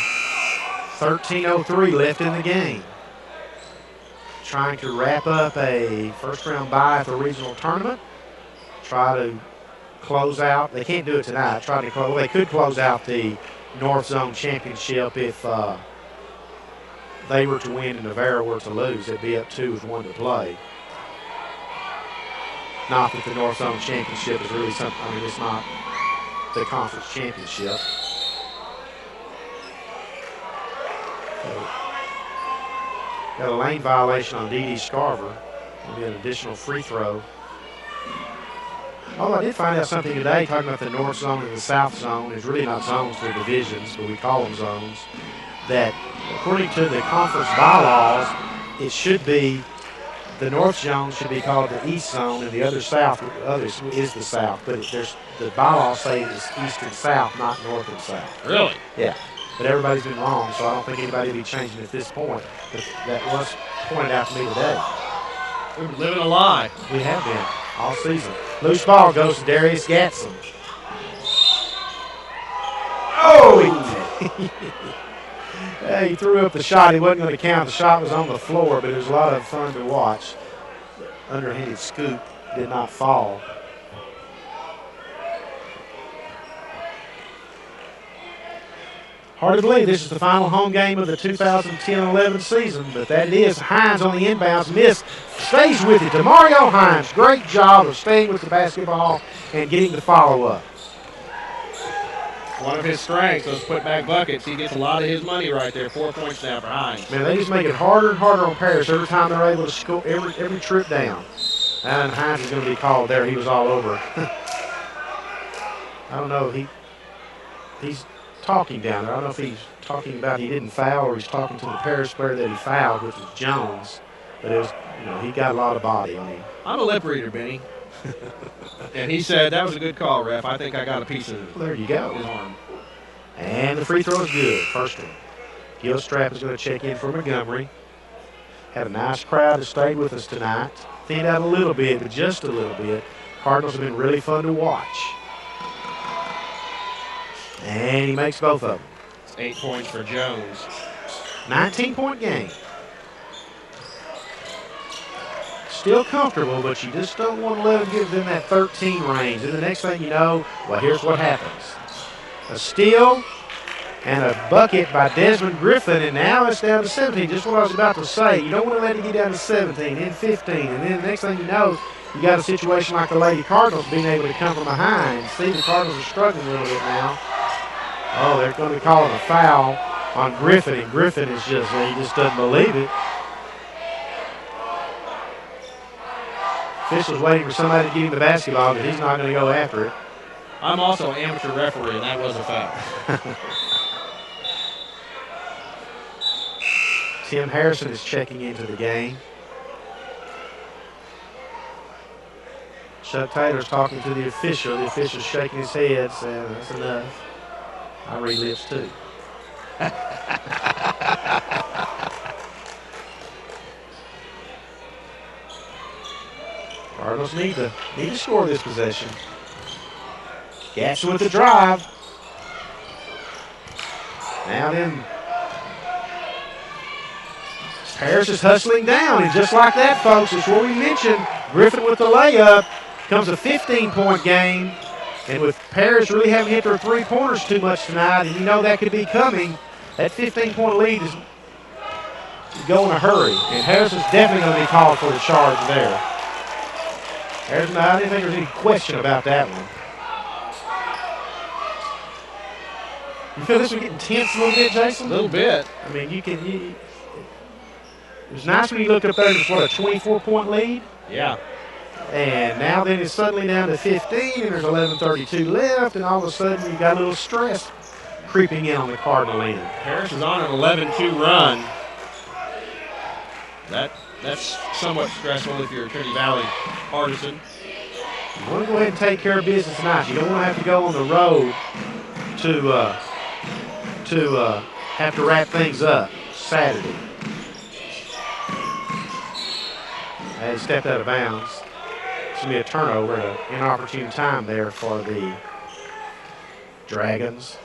13:03 left in the game. Trying to wrap up a first-round bye at the regional tournament. Try to close out. They can't do it tonight. Try to close. Well, they could close out the North Zone Championship if they were to win and Navarro were to lose. They'd be up 2 with 1 to play. Not that the North Zone Championship is really something. I mean, it's not the conference championship. Got a lane violation on D.D. Scarver. Will be an additional free throw. Although I did find out something today talking about the North Zone and the South Zone. It's really not zones, they're divisions, but we call them zones. That according to the conference bylaws, it should be the North Zone should be called the East Zone, and the other South is the South. But the bylaws say it's East and South, not North and South. Really? Yeah. But everybody's been wrong, so I don't think anybody will be changing at this point. But that was pointed out to me today. We're living a lie. We have been all season. Loose ball goes to Darius Gatson. Oh, he threw up the shot. He wasn't going to count. The shot was on the floor, but it was a lot of fun to watch. Underhanded scoop did not fall. Hard to believe this is the final home game of the 2010-11 season, but that it is. Hines on the inbounds miss. Stays with it. DeMario Hines, great job of staying with the basketball and getting the follow-up. One of his strengths, those put-back buckets. He gets a lot of his money right there. 4 points now for Hines. Man, they just make it harder and harder on Paris every time they're able to score every trip down. And Hines is going to be called there. He was all over. I don't know. He's talking down there. I don't know if he's talking about he didn't foul or he's talking to the Paris player that he fouled, which was Jones. But it was, he got a lot of body on him. I'm a lip reader, Benny. And he said, that was a good call, ref. I think I got a piece of Well, there you go. his arm. And the free throw is good. First one. Gilstrap is going to check in for Montgomery. Had a nice crowd that stayed with us tonight. Thinned out a little bit, but just a little bit. Cardinals have been really fun to watch. And he makes both of them. It's 8 points for Jones. 19-point game. Still comfortable, but you just don't want to let him get within that 13 range. And the next thing you know, well, here's what happens. A steal and a bucket by Desmond Griffin, and now it's down to 17. Just what I was about to say. You don't want to let it get down to 17, then 15, and then the next thing you know, you got a situation like the Lady Cardinals being able to come from behind. See, the Cardinals are struggling a little bit now. Oh, they're going to be calling a foul on Griffin, and Griffin is just, he just doesn't believe it. Official's waiting for somebody to get him the basketball, but he's not going to go after it. I'm also an amateur referee, and that was a foul. Tim Harrison is checking into the game. Chuck Taylor's talking to the official. The official's shaking his head, saying, that's enough. I read lips too. Cardinals need to score this possession. Gatson with the drive. Now then, Paris is hustling down, and just like that, folks, it's what we mentioned. Griffin with the layup. Comes a 15-point game, and with Paris really haven't hit their three-pointers too much tonight, and you know that could be coming, that 15-point lead is going in a hurry, and Harrison's definitely going to be called for the charge there. Harrison, I didn't think there was any question about that one. You feel this one getting tense a little bit, Jason? A little bit. I mean, it was nice when you looked up there, it's what, a 24-point lead? Yeah. And now then it's suddenly down to 15, and there's 11:32 left, and all of a sudden you've got a little stress creeping in on the Cardinal end. Harris is on an 11-2 run. That's somewhat stressful if you're a Trinity Valley partisan. You want to go ahead and take care of business tonight. You don't want to have to go on the road to have to wrap things up Saturday. He stepped out of bounds. It's going to be a turnover at an inopportune time there for the Dragons.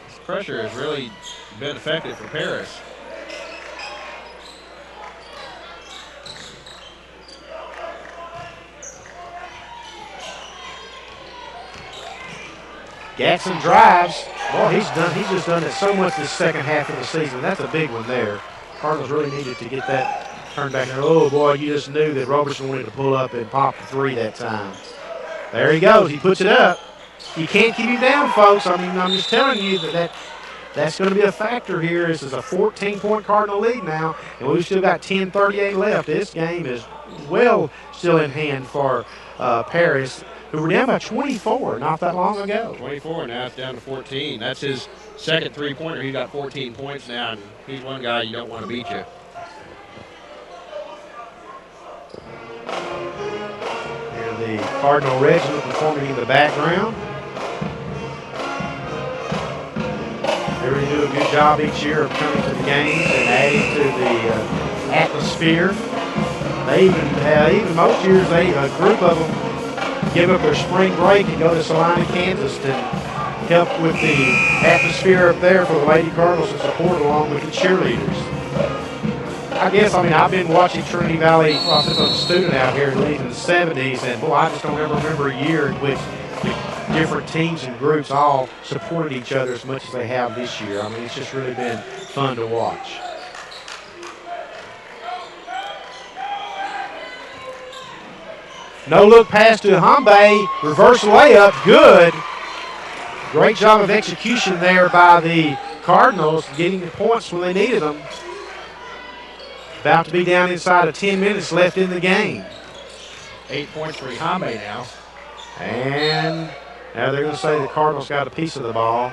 This pressure has really been effective for Paris. Gatson drives. Boy, he's just done it so much this second half of the season. That's a big one there. Cardinals really needed to get that turned back. Oh, boy, you just knew that Robertson wanted to pull up and pop the three that time. There he goes. He puts it up. You can't keep him down, folks. I mean, I'm just telling you that's going to be a factor here. This is a 14-point Cardinal lead now, and we've still got 10:38 left. This game is well still in hand for Paris, who were down by 24 not that long ago. 24, now it's down to 14. That's his second three-pointer. He got 14 points now, and he's one guy you don't want to beat you. Here the Cardinal Regiment performing in the background. They really do a good job each year of coming to the games and adding to the atmosphere. They even most years, a group of them give up their spring break and go to Salina, Kansas to help with the atmosphere up there for the Lady Cardinals and support along with the cheerleaders. I've been watching Trinity Valley since I was a student out here, at least in the 70s, and boy, I just don't ever remember a year in which the different teams and groups all supported each other as much as they have this year. I mean, it's just really been fun to watch. No look pass to Hambe, reverse layup, good. Great job of execution there by the Cardinals, getting the points when they needed them. About to be down inside of 10 minutes left in the game. 8 points for Hambe now. And now they're going to say the Cardinals got a piece of the ball.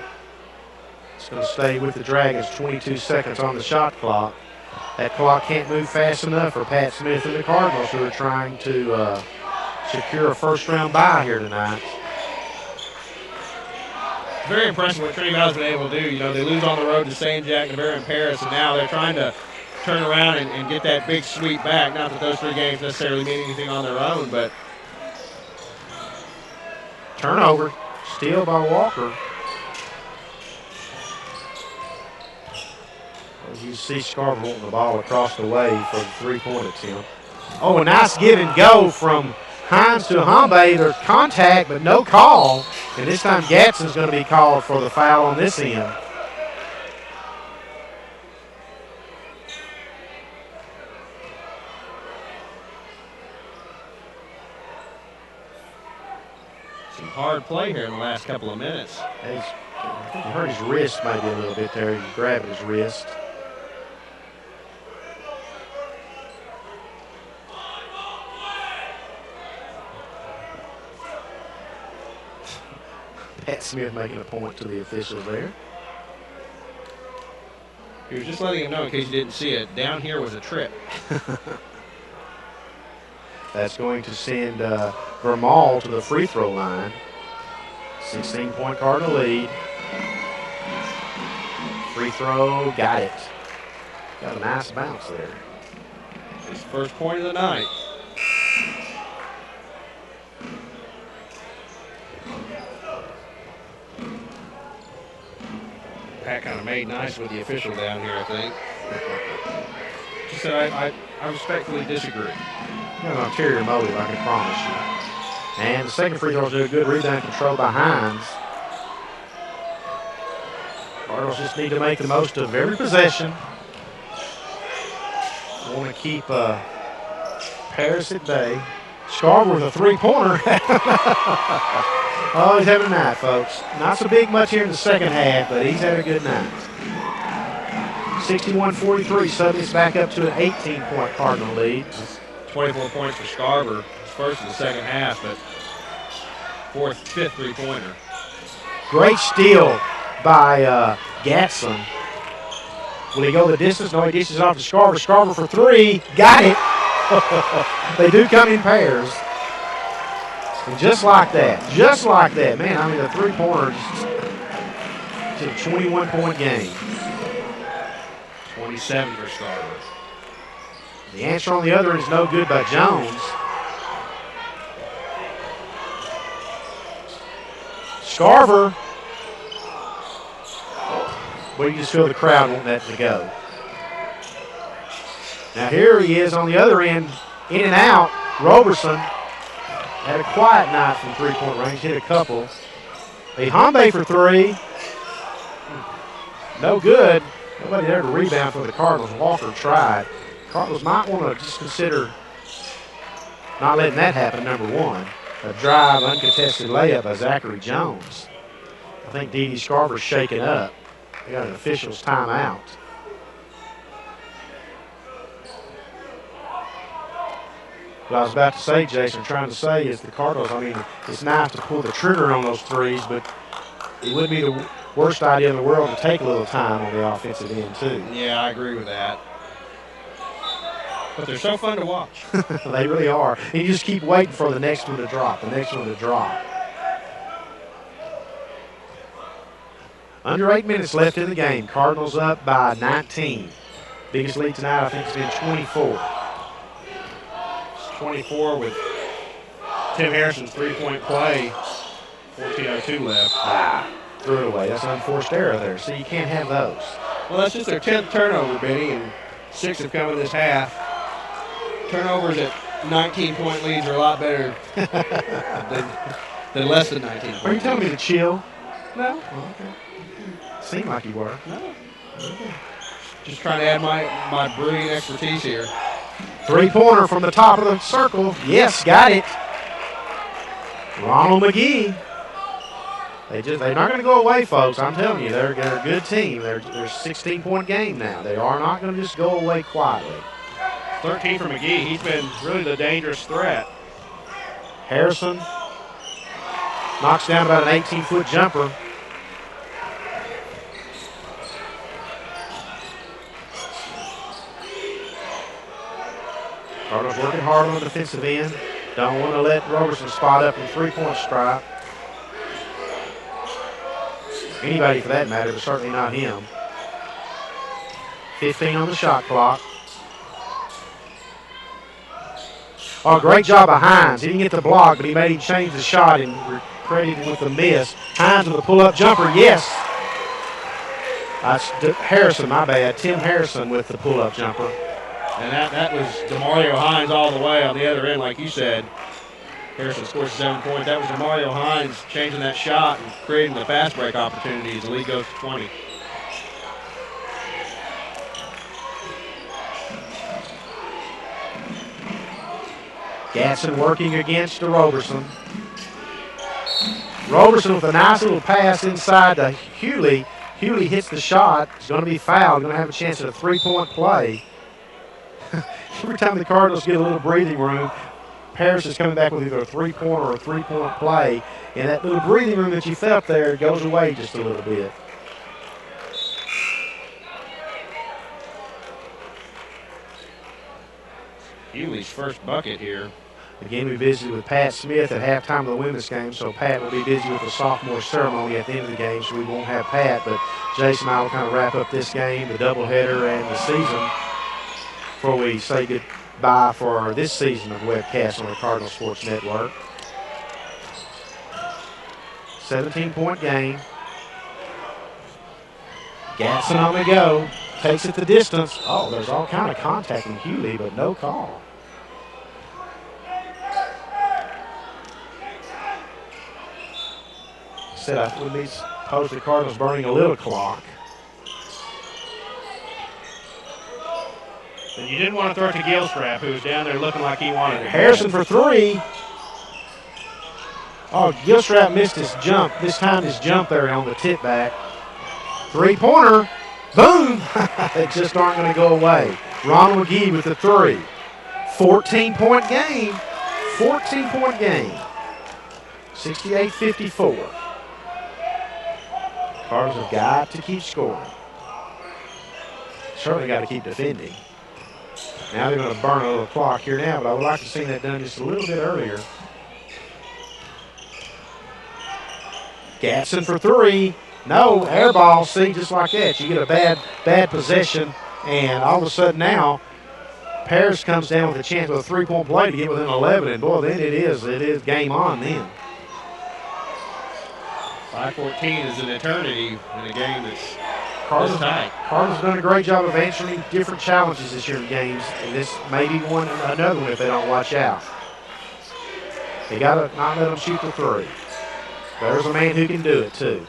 It's going to stay with the Dragons, 22 seconds on the shot clock. That clock can't move fast enough for Pat Smith and the Cardinals, who are trying to secure a first-round bye here tonight. Very impressive what Trinity Valley's been able to do. You know, they lose on the road to St. Jack, Navarre, and Paris, and now they're trying to turn around and get that big sweep back. Not that those three games necessarily mean anything on their own, but turnover, steal by Walker. As you see Scarborough wanting the ball across the way for the three-point attempt. Oh, a nice give and go from Hines to Hambe. There's contact, but no call. And this time Gadsden's going to be called for the foul on this end. some hard play here in the last couple of minutes. I think he hurt his wrist maybe a little bit there. He was grabbing his wrist. Pat Smith making a point to the officials there. He was just letting him know in case you didn't see it. Down here was a trip. That's going to send Vermal to the free throw line. 16-point Cardinal lead. Free throw, got it. Got a nice bounce there. His first point of the night. Pat kind of made nice with the official down here, I think. Just said, I respectfully disagree. Got an ulterior motive, I can promise you. And the second free throw is a good rebound control by Hines. Cardinals just need to make the most of every possession. Want to keep Paris at bay. Scarver with a three-pointer. Oh, he's having a night, folks. Not so big much here in the second half, but he's had a good night. 61-43, Southern's back up to an 18-point Cardinal lead. 24 points for Scarver. His first in the second half, but fifth three-pointer. Great steal by Gatson. Will he go the distance? No, he dishes off to Scarver. Scarver for three. Got it. They do come in pairs. And just like that, man, I mean, the three-pointer is a 21-point game. 27 for Scarver. The answer on the other end is no good by Jones. Scarver. But you just feel the crowd wanting that to go. Now here he is on the other end, in and out. Roberson had a quiet night from three-point range, hit a couple. Ihambe for three. No good. Nobody there to rebound for the Cardinals. Walker tried. Cardinals might want to just consider not letting that happen, number one. A drive, uncontested layup by Zachary Jones. I think D.D. Scarver's shaken up. They got an official's timeout. What I was about to say, Jason, trying to say is the Cardinals, I mean, it's nice to pull the trigger on those threes, but it wouldn't be the worst idea in the world to take a little time on the offensive end, too. Yeah, I agree with that. But they're so fun to watch. They really are. And you just keep waiting for the next one to drop, Under 8 minutes left in the game. Cardinals up by 19. Biggest lead tonight, I think, has been 24. 24 with Tim Harrison's three-point play. 14:02 left. Threw it away. That's an unforced error there. So you can't have those. Well, that's just their 10th turnover, Benny, and 6 have come in this half. Turnovers at 19-point leads are a lot better than less than 19 points. Are you telling me to chill? No. Oh, okay. Seemed like you were. No. Just trying to add my brewing expertise here. Three-pointer from the top of the circle. Yes, got it. Ronald McGee. They're not going to go away, folks. I'm telling you, they're a good team. They're a 16-point game now. They are not going to just go away quietly. 13 for McGee. He's been really the dangerous threat. Harrison knocks down about an 18-foot jumper. Cardinals working hard on the defensive end. Don't want to let Roberson spot up in three-point stripe. Anybody for that matter, but certainly not him. 15 on the shot clock. Oh, great job by Hines. He didn't get the block, but he made him change the shot and credited with the miss. Hines with a pull-up jumper, yes. That's Harrison, my bad. Tim Harrison with the pull-up jumper. And that was DeMario Hines all the way on the other end, like you said. Harrison scores 7 points. That was DeMario Hines changing that shot and creating the fast break opportunities. The lead goes to 20. Gatson working against Roberson. Roberson with a nice little pass inside to Hewley. Hewley hits the shot. He's going to be fouled. Going to have a chance at a three-point play. Every time the Cardinals get a little breathing room, Paris is coming back with either a three-point or a three-point play, and that little breathing room that you felt there goes away just a little bit. Hewley's first bucket here. Again, we visited with Pat Smith at halftime of the women's game, so Pat will be busy with the sophomore ceremony at the end of the game, so we won't have Pat. But Jason and I will kind of wrap up this game, the doubleheader, and the season before we say goodbye for this season of webcast on the Cardinal Sports Network. 17-point game. Gatson on the go. Takes it the distance. Oh, there's all kind of contact in Hewley, but no call. Said I would be supposed the Cardinals burning a little clock. And you didn't want to throw it to Gilstrap, who was down there looking like he wanted it. Harrison for three. Oh, Gilstrap missed his jump. This time his jump there on the tip back. Three-pointer. Boom! They just aren't going to go away. Ronald McGee with the three. 14-point game. 14-point game. 68-54. Cardinals have got to keep scoring. Certainly got to keep defending. Now they're going to burn a little clock here now, but I would like to see that done just a little bit earlier. Gatson for three. No, air ball. See, just like that. You get a bad possession, and all of a sudden now, Paris comes down with a chance of a three-point play to get within 11, and boy, then it is game on then. 5:14 is an eternity in a game that's Cardinals tight. Cardinals done a great job of answering different challenges this year in games, and this may be another one if they don't watch out. They got to not let them shoot the three. There's a man who can do it too.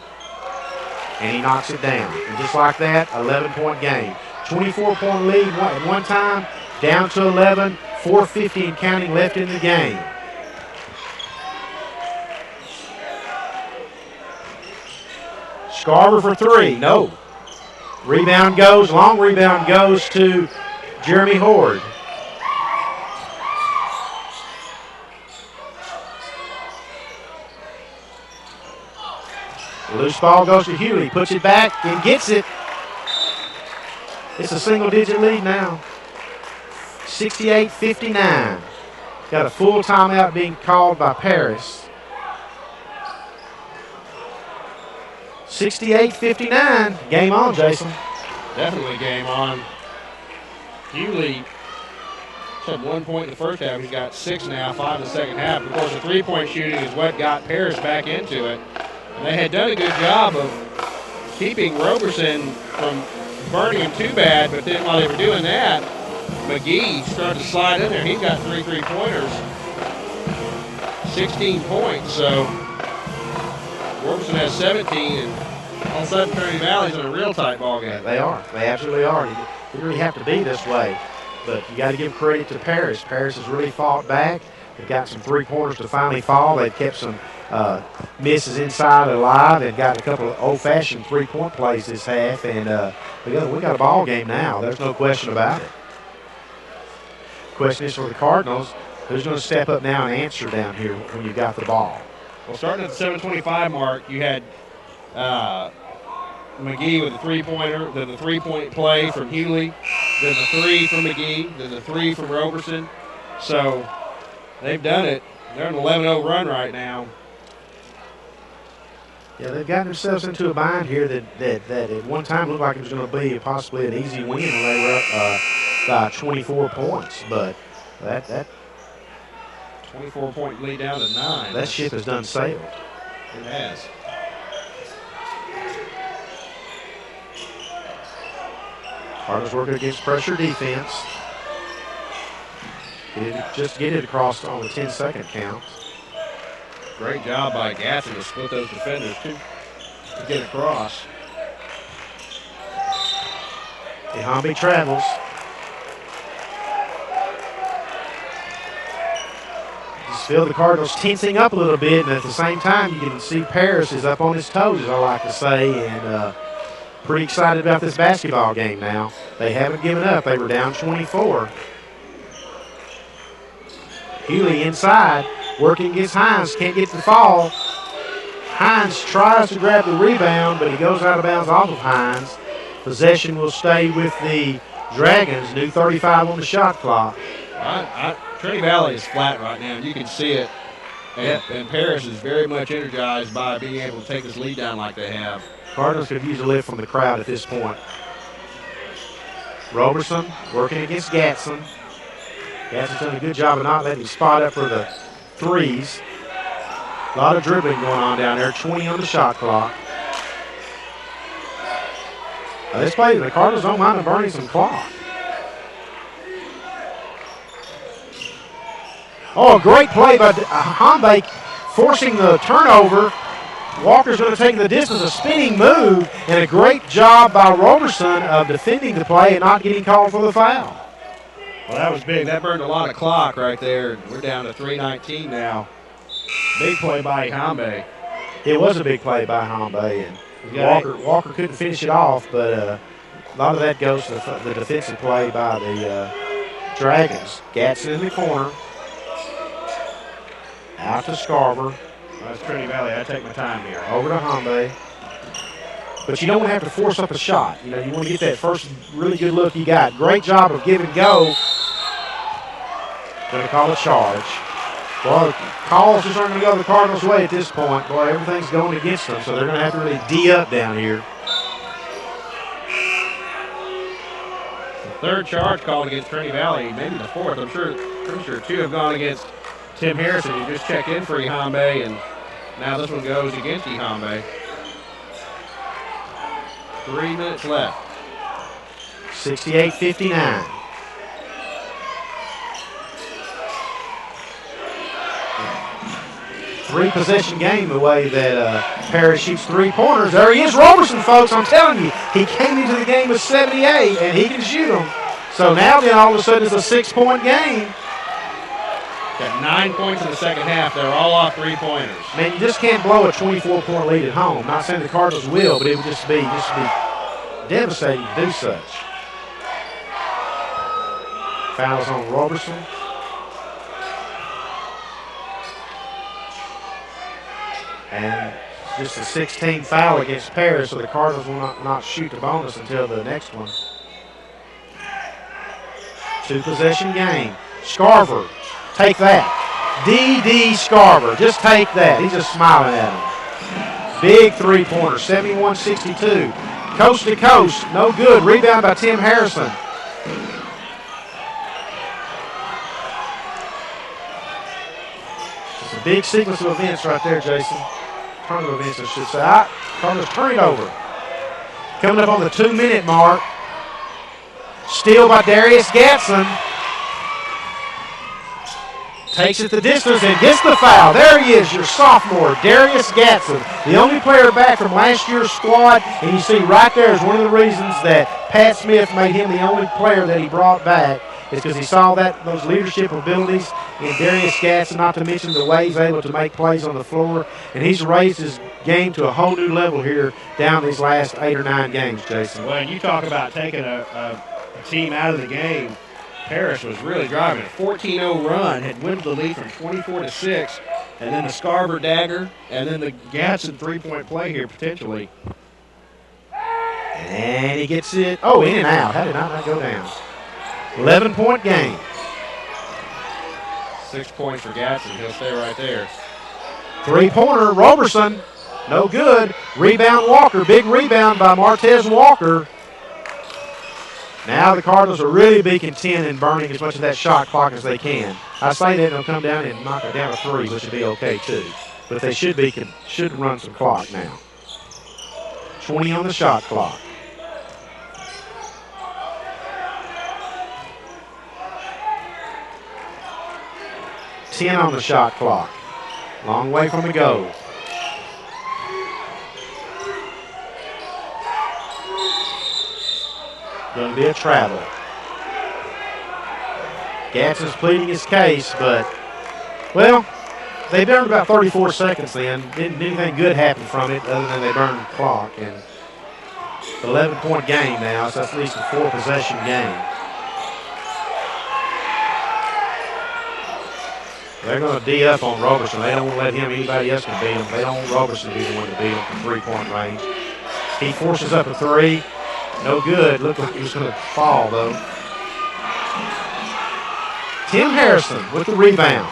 And he knocks it down. And just like that, 11-point game. 24-point lead at one time, down to 11, 4:50 and counting left in the game. Scarver for three, no. Long rebound goes to Jeremy Horde. Loose ball goes to Hewley, puts it back and gets it. It's a single-digit lead now. 68-59. Got a full timeout being called by Paris. 68-59. Game on, Jason. Definitely game on. Hewley had 1 point in the first half. He's got 6 now, 5 in the second half. Of course, the three-point shooting is what got Paris back into it. And they had done a good job of keeping Roberson from burning him too bad, but then while they were doing that, McGee started to slide in there. He's got 3 three-pointers, 16 points. So Roberson has 17, and all of a sudden Trinity Valley's in a real tight ball game. They are. They absolutely are. You really have to be this way. But you got to give credit to Paris. Paris has really fought back. They've got some three-pointers to finally fall. They've kept some misses inside alive and got a couple of old-fashioned three-point plays this half. And we got a ball game now. There's no question about it. Question is for the Cardinals, who's going to step up now and answer down here when you got the ball? Well, starting at the 7:25 mark, you had McGee with the three-pointer, then the three-point play from Hewley, then the three from McGee, then the three from Roberson. So they've done it. They're on an 11-0 run right now. Yeah, they've gotten themselves into a bind here that at one time looked like it was going to be possibly an easy win when they were up by 24 points. But that 24-point lead down to 9. That ship has done sailed. It has. Cardinals working against pressure defense. Just get it across on the 10-second count. Great job by Gatson to split those defenders too, to get across. Ihambi travels. Just feel the Cardinals tensing up a little bit, and at the same time, you can see Paris is up on his toes, as I like to say, and pretty excited about this basketball game now. They haven't given up. They were down 24. Hewley inside, working against Hines, can't get the fall. Hines tries to grab the rebound, but he goes out of bounds off of Hines. Possession will stay with the Dragons, new 35 on the shot clock. Trinity Valley is flat right now, and you can see it. And Paris is very much energized by being able to take this lead down like they have. Cardinals could use a lift from the crowd at this point. Roberson working against Gatson. Gatson's done a good job of not letting him spot up for the threes. A lot of dribbling going on down there, 20 on the shot clock. This play, the Cardinals don't mind burning some clock. Oh, a great play by Hambe, forcing the turnover. Walker's going to take the distance, a spinning move, and a great job by Roberson of defending the play and not getting called for the foul. Well, that was big. That burned a lot of clock right there. We're down to 3:19 now. Big play by Hambe. It was a big play by Hambe, and Walker couldn't finish it off, but a lot of that goes to the defensive play by the Dragons. Gatson in the corner. Out to Scarver. That's Trinity Valley. I take my time here. Over to Hambe. But you don't have to force up a shot. You want to get that first really good look you got. Great job of give and go. Going to call a charge. Well, calls just aren't going to go the Cardinals' way at this point. Boy, everything's going against them, so they're going to have to really D up down here. The third charge called against Trinity Valley, maybe the fourth. Pretty sure two have gone against Tim Harrison, who just checked in for Ehambe, and now this one goes against Ehambe. 3 minutes left. 68-59. Three-possession game the way that Paris shoots three-pointers. There he is, Roberson, folks. I'm telling you, he came into the game with 78, and he can shoot them. So now then all of a sudden it's a 6-point game. Got 9 points in the second half. They're all off three-pointers. Man, you just can't blow a 24-point lead at home. Not saying the Cardinals will, but it would just be devastating to do such. Fouls on Roberson. And just a 16 foul against Paris, so the Cardinals will not shoot the bonus until the next one. Two-possession game. Scarver, take that. D.D. Scarver, just take that. He's just smiling at him. Big three-pointer, 71-62. Coast to coast, no good. Rebound by Tim Harrison. It's a big sequence of events right there, Jason. Turn of events, I should say. Cardinals turn it over. Coming up on the 2-minute mark. Steal by Darius Gatson. Takes it the distance and gets the foul. There he is, your sophomore, Darius Gatson. The only player back from last year's squad. And you see right there is one of the reasons that Pat Smith made him the only player that he brought back. Is because he saw those leadership abilities in Darius Gatson, not to mention the way he's able to make plays on the floor. And he's raised his game to a whole new level here down these last 8 or 9 games, Jason. Well, you talk about taking a team out of the game. Paris was really driving a 14-0 run, had winded the lead from 24-6, and then the Scarver dagger, and then the Gatson three-point play here potentially. And he gets it, in and out. How did not go down? 11-point game. 6 points for Gatson. He'll stay right there. Three-pointer, Roberson, no good. Rebound Walker, big rebound by Martez Walker. Now the Cardinals will really be content in burning as much of that shot clock as they can. I say that they'll come down and knock it down to 3, which would be okay too. But they should run some clock now. 20 on the shot clock. $10 on the shot clock. Long way from the goal. Going to be a travel. Gatson's pleading his case, but, well, they burned about 34 seconds then. Didn't anything good happen from it other than they burned the clock. And 11-point game now, so that's at least a 4-possession game. They're going to D up on Roberson. They don't want to let him, anybody else can beat him. They don't want Roberson to be the one to beat him from three-point range. He forces up a three. No good. Looked like he was going to fall, though. Tim Harrison with the rebound.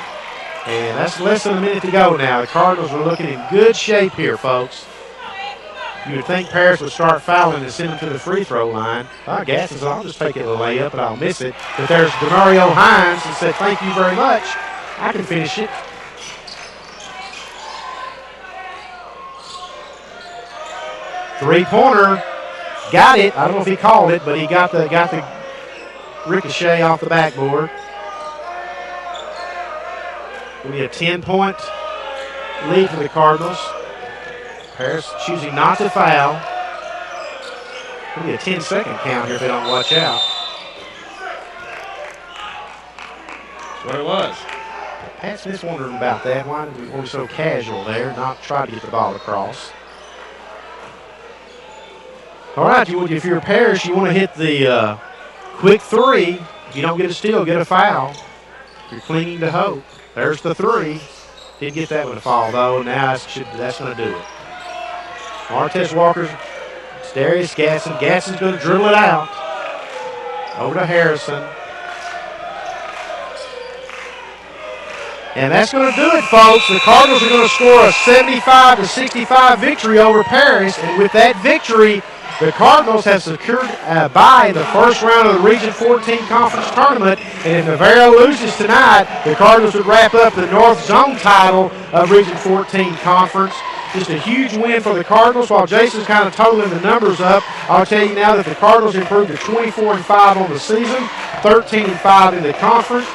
And that's less than a minute to go now. The Cardinals are looking in good shape here, folks. You would think Paris would start fouling and send him to the free throw line. I guess says, I'll just take it a layup and I'll miss it. But there's Demario Hines who said, thank you very much. I can finish it. Three-pointer. Got it. I don't know if he called it, but he got the ricochet off the backboard. It'll be a 10-point lead for the Cardinals. Paris choosing not to foul. It'll be a 10-second count here if they don't watch out. That's what it was. Pat Smith's wondering about that. Why were we so casual there, not try to get the ball across? All right, if you're Paris, you want to hit the quick three. If you don't get a steal, get a foul. You're clinging to hope. There's the three. Did get that one to fall, though. Now that's going to do it. Martez Walker, it's Darius Gasson. Gasson's going to dribble it out. Over to Harrison. And that's going to do it, folks. The Cardinals are going to score a 75-65 victory over Paris. And with that victory, the Cardinals have secured a bye in the first round of the Region 14 Conference Tournament. And if Navarro loses tonight, the Cardinals would wrap up the North Zone title of Region 14 Conference. Just a huge win for the Cardinals. While Jason's kind of totaling the numbers up, I'll tell you now that the Cardinals improved to 24-5 on the season, 13-5 in the conference.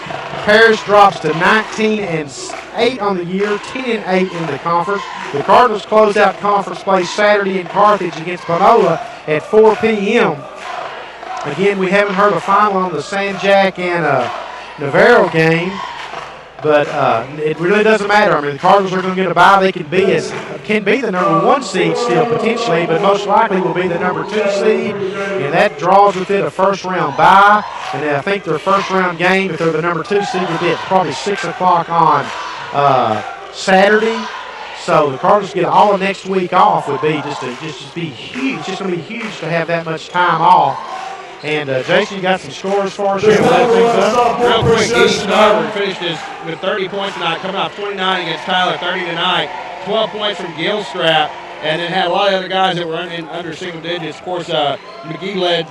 Paris drops to 19-8 on the year, 10-8 in the conference. The Cardinals close out conference play Saturday in Carthage against Panola at 4 p.m. Again, we haven't heard a final on the San Jac and Navarro game. But it really doesn't matter. I mean, the Cardinals are going to get a bye. They can be the number one seed still potentially, but most likely will be the number 2 seed, and that draws with it a first-round bye. And I think their first-round game, if they're the number 2 seed, will be at probably 6 o'clock on Saturday. So the Cardinals get all of next week off would be just be huge. It's just going to be huge to have that much time off. And Jason, you got some scores for us here. Real quick, Easton Harvard finished with 30 points tonight, coming off 29 against Tyler, 30 tonight. 12 points from Gilstrap, and then had a lot of other guys that were under single digits. Of course, McGee led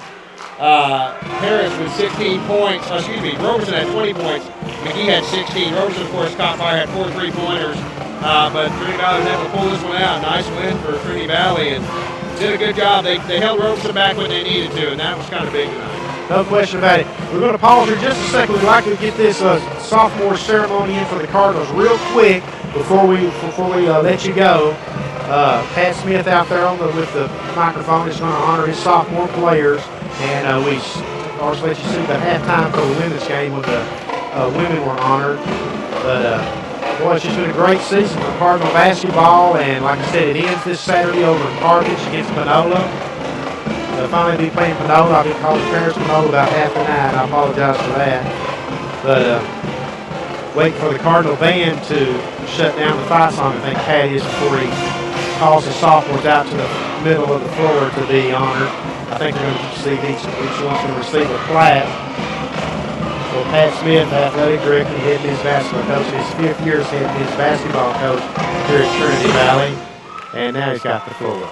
Paris with 16 points. Roberson had 20 points. McGee had 16. Roberson, of course, caught fire, had 4 3-pointers. But Trinity Valley was able to pull this one out. Nice win for Trinity Valley, and did a good job. They held Roberson back when they needed to, and that was kind of big tonight. No question about it. We're going to pause here just a second. We'd like to get this sophomore ceremony in for the Cardinals real quick before we let you go. Pat Smith out there with the microphone is going to honor his sophomore players, and we also let you see the halftime for the women's game when the women were honored. But boy, it's just been a great season for Cardinal basketball, and like I said, it ends this Saturday over in Carthage against Panola. They'll finally be playing Panola. I've been calling Paris Panola about half the night. I apologize for that. But wait for the Cardinal band to shut down the fight song, I think Pat is, before he calls the sophomores out to the middle of the floor to be honored. I think they're going to receive each one's going to receive a plaque. So Pat Smith, athletic director, head men's basketball coach, his 5th year as head men's basketball coach here at Trinity Valley, and now he's got the floor.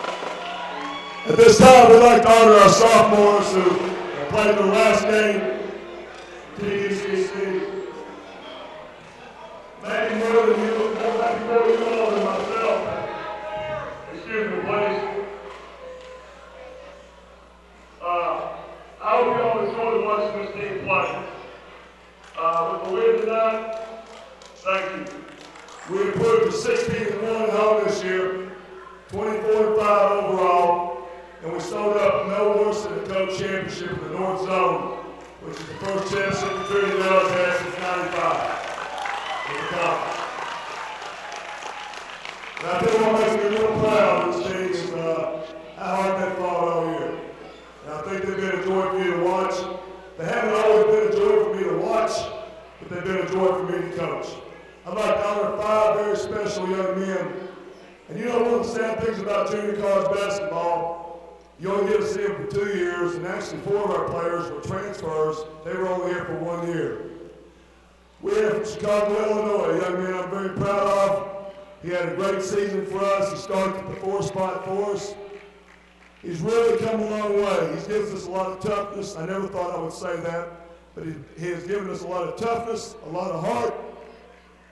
At this time, we'd like to honor our sophomores who played their last game, TDCC. Maybe more than you all than myself. Excuse me, please. I hope you all enjoyed watching this team play. With the win tonight, thank you. We improved to 16-1 at home this year, 24-5 overall, and we sold up no worse than the Coach Championship in the North Zone, which is the first championship the Trinity Valley's had since '95. In the conference. And I think what makes me real proud of this team is how hard they fought all year. And I think they've been a joy for me to watch. They haven't always been a joy for me to watch, but they've been a joy for me to coach. I'd like to honor 5 very special young men. And you know, one of the sad things about junior college basketball, you only get to see them for 2 years, and actually 4 of our players were transfers. They were only here for 1 year. We have from Chicago, Illinois, a young man I'm very proud of. He had a great season for us. He started at the 4 spot for us. He's really come a long way. He's given us a lot of toughness. I never thought I would say that, but he has given us a lot of toughness, a lot of heart.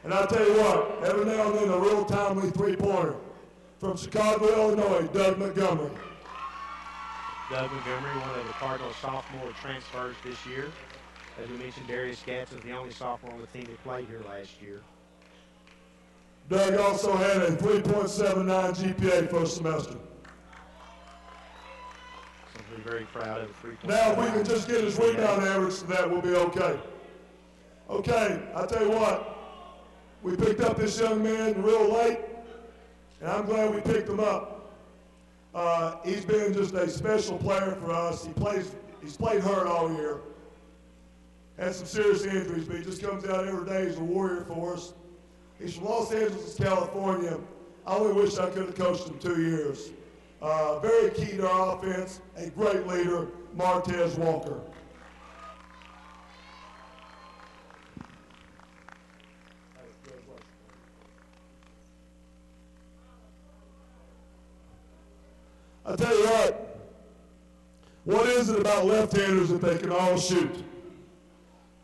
And I'll tell you what, every now and then a real timely 3-pointer. From Chicago, Illinois, Doug Montgomery. Doug Montgomery, one of the Cardinals sophomore transfers this year. As we mentioned, Darius Gatson is the only sophomore on the team that played here last year. Doug also had a 3.79 GPA first semester. Something very proud of. 3.79. Now, if we can just get his rebound average to that, we'll be okay. Okay, I'll tell you what. We picked up this young man real late, and I'm glad we picked him up. He's been just a special player for us. He's played hurt all year. Had some serious injuries, but he just comes out every day. He's a warrior for us. He's from Los Angeles, California. I only wish I could have coached him 2 years. Very key to our offense, a great leader, Martez Walker. I tell you what is it about left-handers that they can all shoot?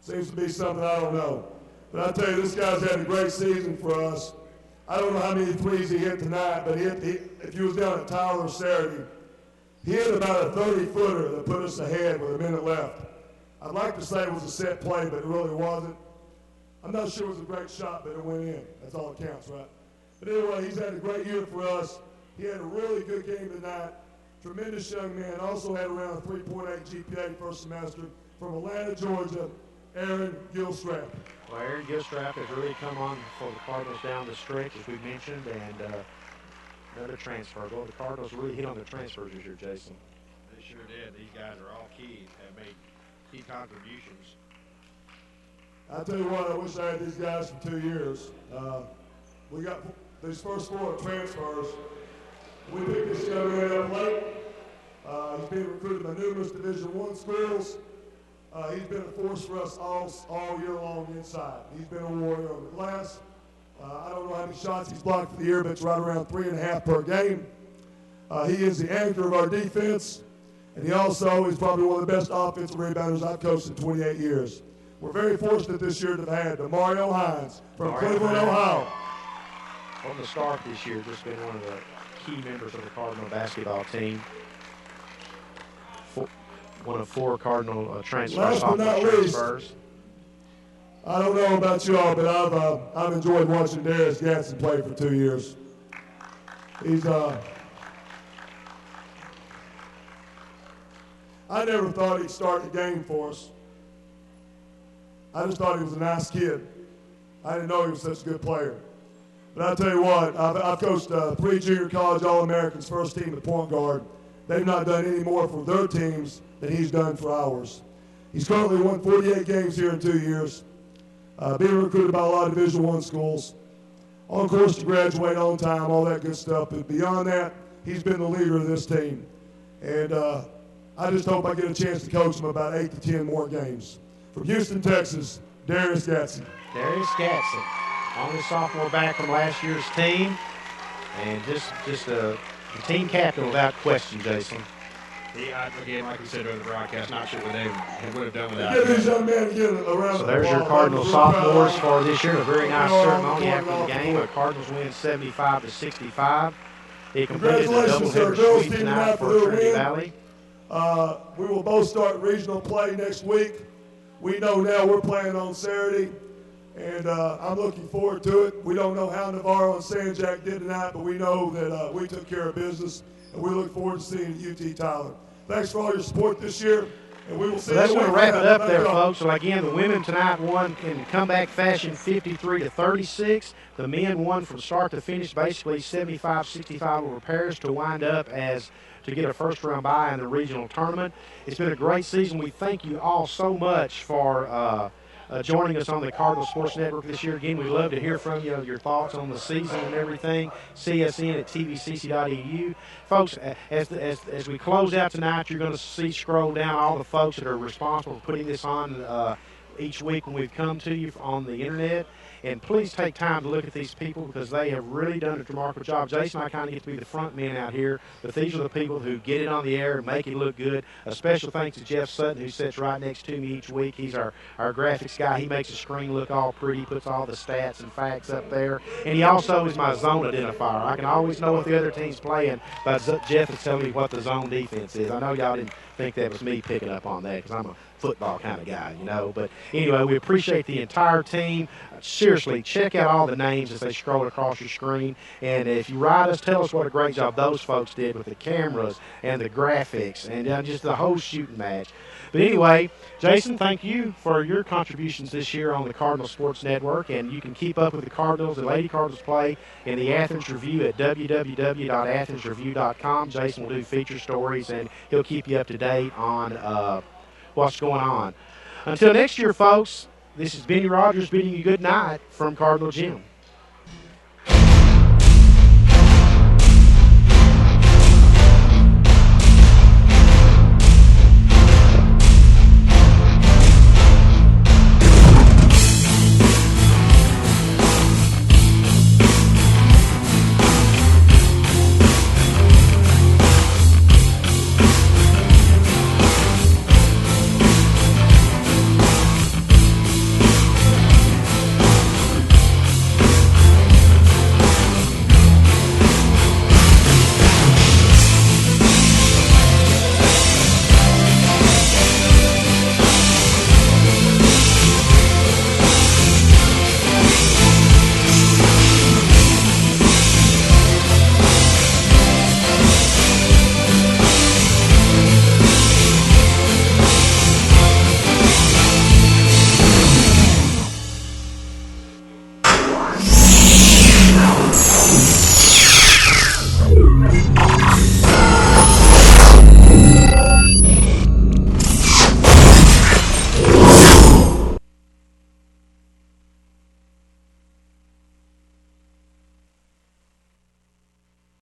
Seems to be something I don't know. But I tell you, this guy's had a great season for us. I don't know how many threes he hit tonight, but if he was down at Tyler Saturday, he hit about a 30-footer that put us ahead with a minute left. I'd like to say it was a set play, but it really wasn't. I'm not sure it was a great shot, but it went in. That's all that counts, right? But anyway, he's had a great year for us. He had a really good game tonight. Tremendous young man. Also had around a 3.8 GPA first semester from Atlanta, Georgia, Aaron Gilstrap. Well, Aaron Gilstrap has really come on for the Cardinals down the stretch, as we mentioned, and another transfer. Well, the Cardinals really hit on the transfers this year, Jason. They sure did. These guys are all key, have made key contributions. I tell you what, I wish I had these guys for 2 years. We got these first 4 transfers. We picked this young man up late. He's been recruited by numerous Division I schools. He's been a force for us all year long inside. He's been a warrior on the glass. I don't know how many shots he's blocked for the year, but it's right around 3.5 per game. He is the anchor of our defense, and he also is probably one of the best offensive rebounders I've coached in 28 years. We're very fortunate this year to have had Demario Hines from Cleveland, Ohio. From the start this year, just been one of the key members of the Cardinal basketball team. One of 4 Cardinal transfers. Last but not least, I don't know about you all, but I've enjoyed watching Darius Gatson play for 2 years. He's I never thought he'd start the game for us. I just thought he was a nice kid. I didn't know he was such a good player. But I'll tell you what, I've coached 3 junior college All-Americans first team at point guard. They've not done any more for their teams than he's done for ours. He's currently won 48 games here in 2 years, being recruited by a lot of Division I schools, on course to graduate on time, all that good stuff. But beyond that, he's been the leader of this team. And I just hope I get a chance to coach him about 8 to 10 more games. From Houston, Texas, Darius Gatson. Darius Gatson, only sophomore back from last year's team, and just a team captain without question, Jason. Again, like we said over the broadcast, not sure what they would have done without Give him. these young men again a round So of there's your applause. Cardinal We're sophomores proud. for this year. A very nice We're ceremony all after the game. going The Cardinals win 75-65. They completed the Congratulations to our doubleheader girls sweep team tonight tonight for for their Trinity win. Valley. We will both start regional play next week. We know now we're playing on Saturday, and I'm looking forward to it. We don't know how Navarro and Sanjak did tonight, but we know that we took care of business, and we look forward to seeing you at UT Tyler. Thanks for all your support this year, and we will see So that's you going to later. wrap it up Thank there, y'all. folks. So again, the women tonight won in comeback fashion 53-36. The men won from start to finish basically 75-65 over Paris to wind up as to get a first-round bye in the regional tournament. It's been a great season. We thank you all so much for joining us on the Cardinal Sports Network this year. Again, we'd love to hear from you, your thoughts on the season and everything. CSN at tvcc.edu. Folks, as we close out tonight, you're going to see scroll down all the folks that are responsible for putting this on each week when we've come to you on the internet. And please take time to look at these people because they have really done a remarkable job. Jason and I kind of get to be the front men out here, but these are the people who get it on the air and make it look good. A special thanks to Jeff Sutton, who sits right next to me each week. He's our graphics guy. He makes the screen look all pretty, puts all the stats and facts up there. And he also is my zone identifier. I can always know what the other team's playing, but Jeff is telling me what the zone defense is. I know y'all didn't think that was me picking up on that because I'm a football kind of guy, you know. But anyway, we appreciate the entire team. Seriously, check out all the names as they scroll across your screen. And if you write us, tell us what a great job those folks did with the cameras and the graphics and just the whole shooting match. But anyway, Jason, thank you for your contributions this year on the Cardinal Sports Network. And you can keep up with the Cardinals and Lady Cardinals play in the Athens Review at www.athensreview.com. Jason will do feature stories, and he'll keep you up to date on what's going on. Until next year, folks, this is Benny Rogers bidding you good night from Cardinal Gym.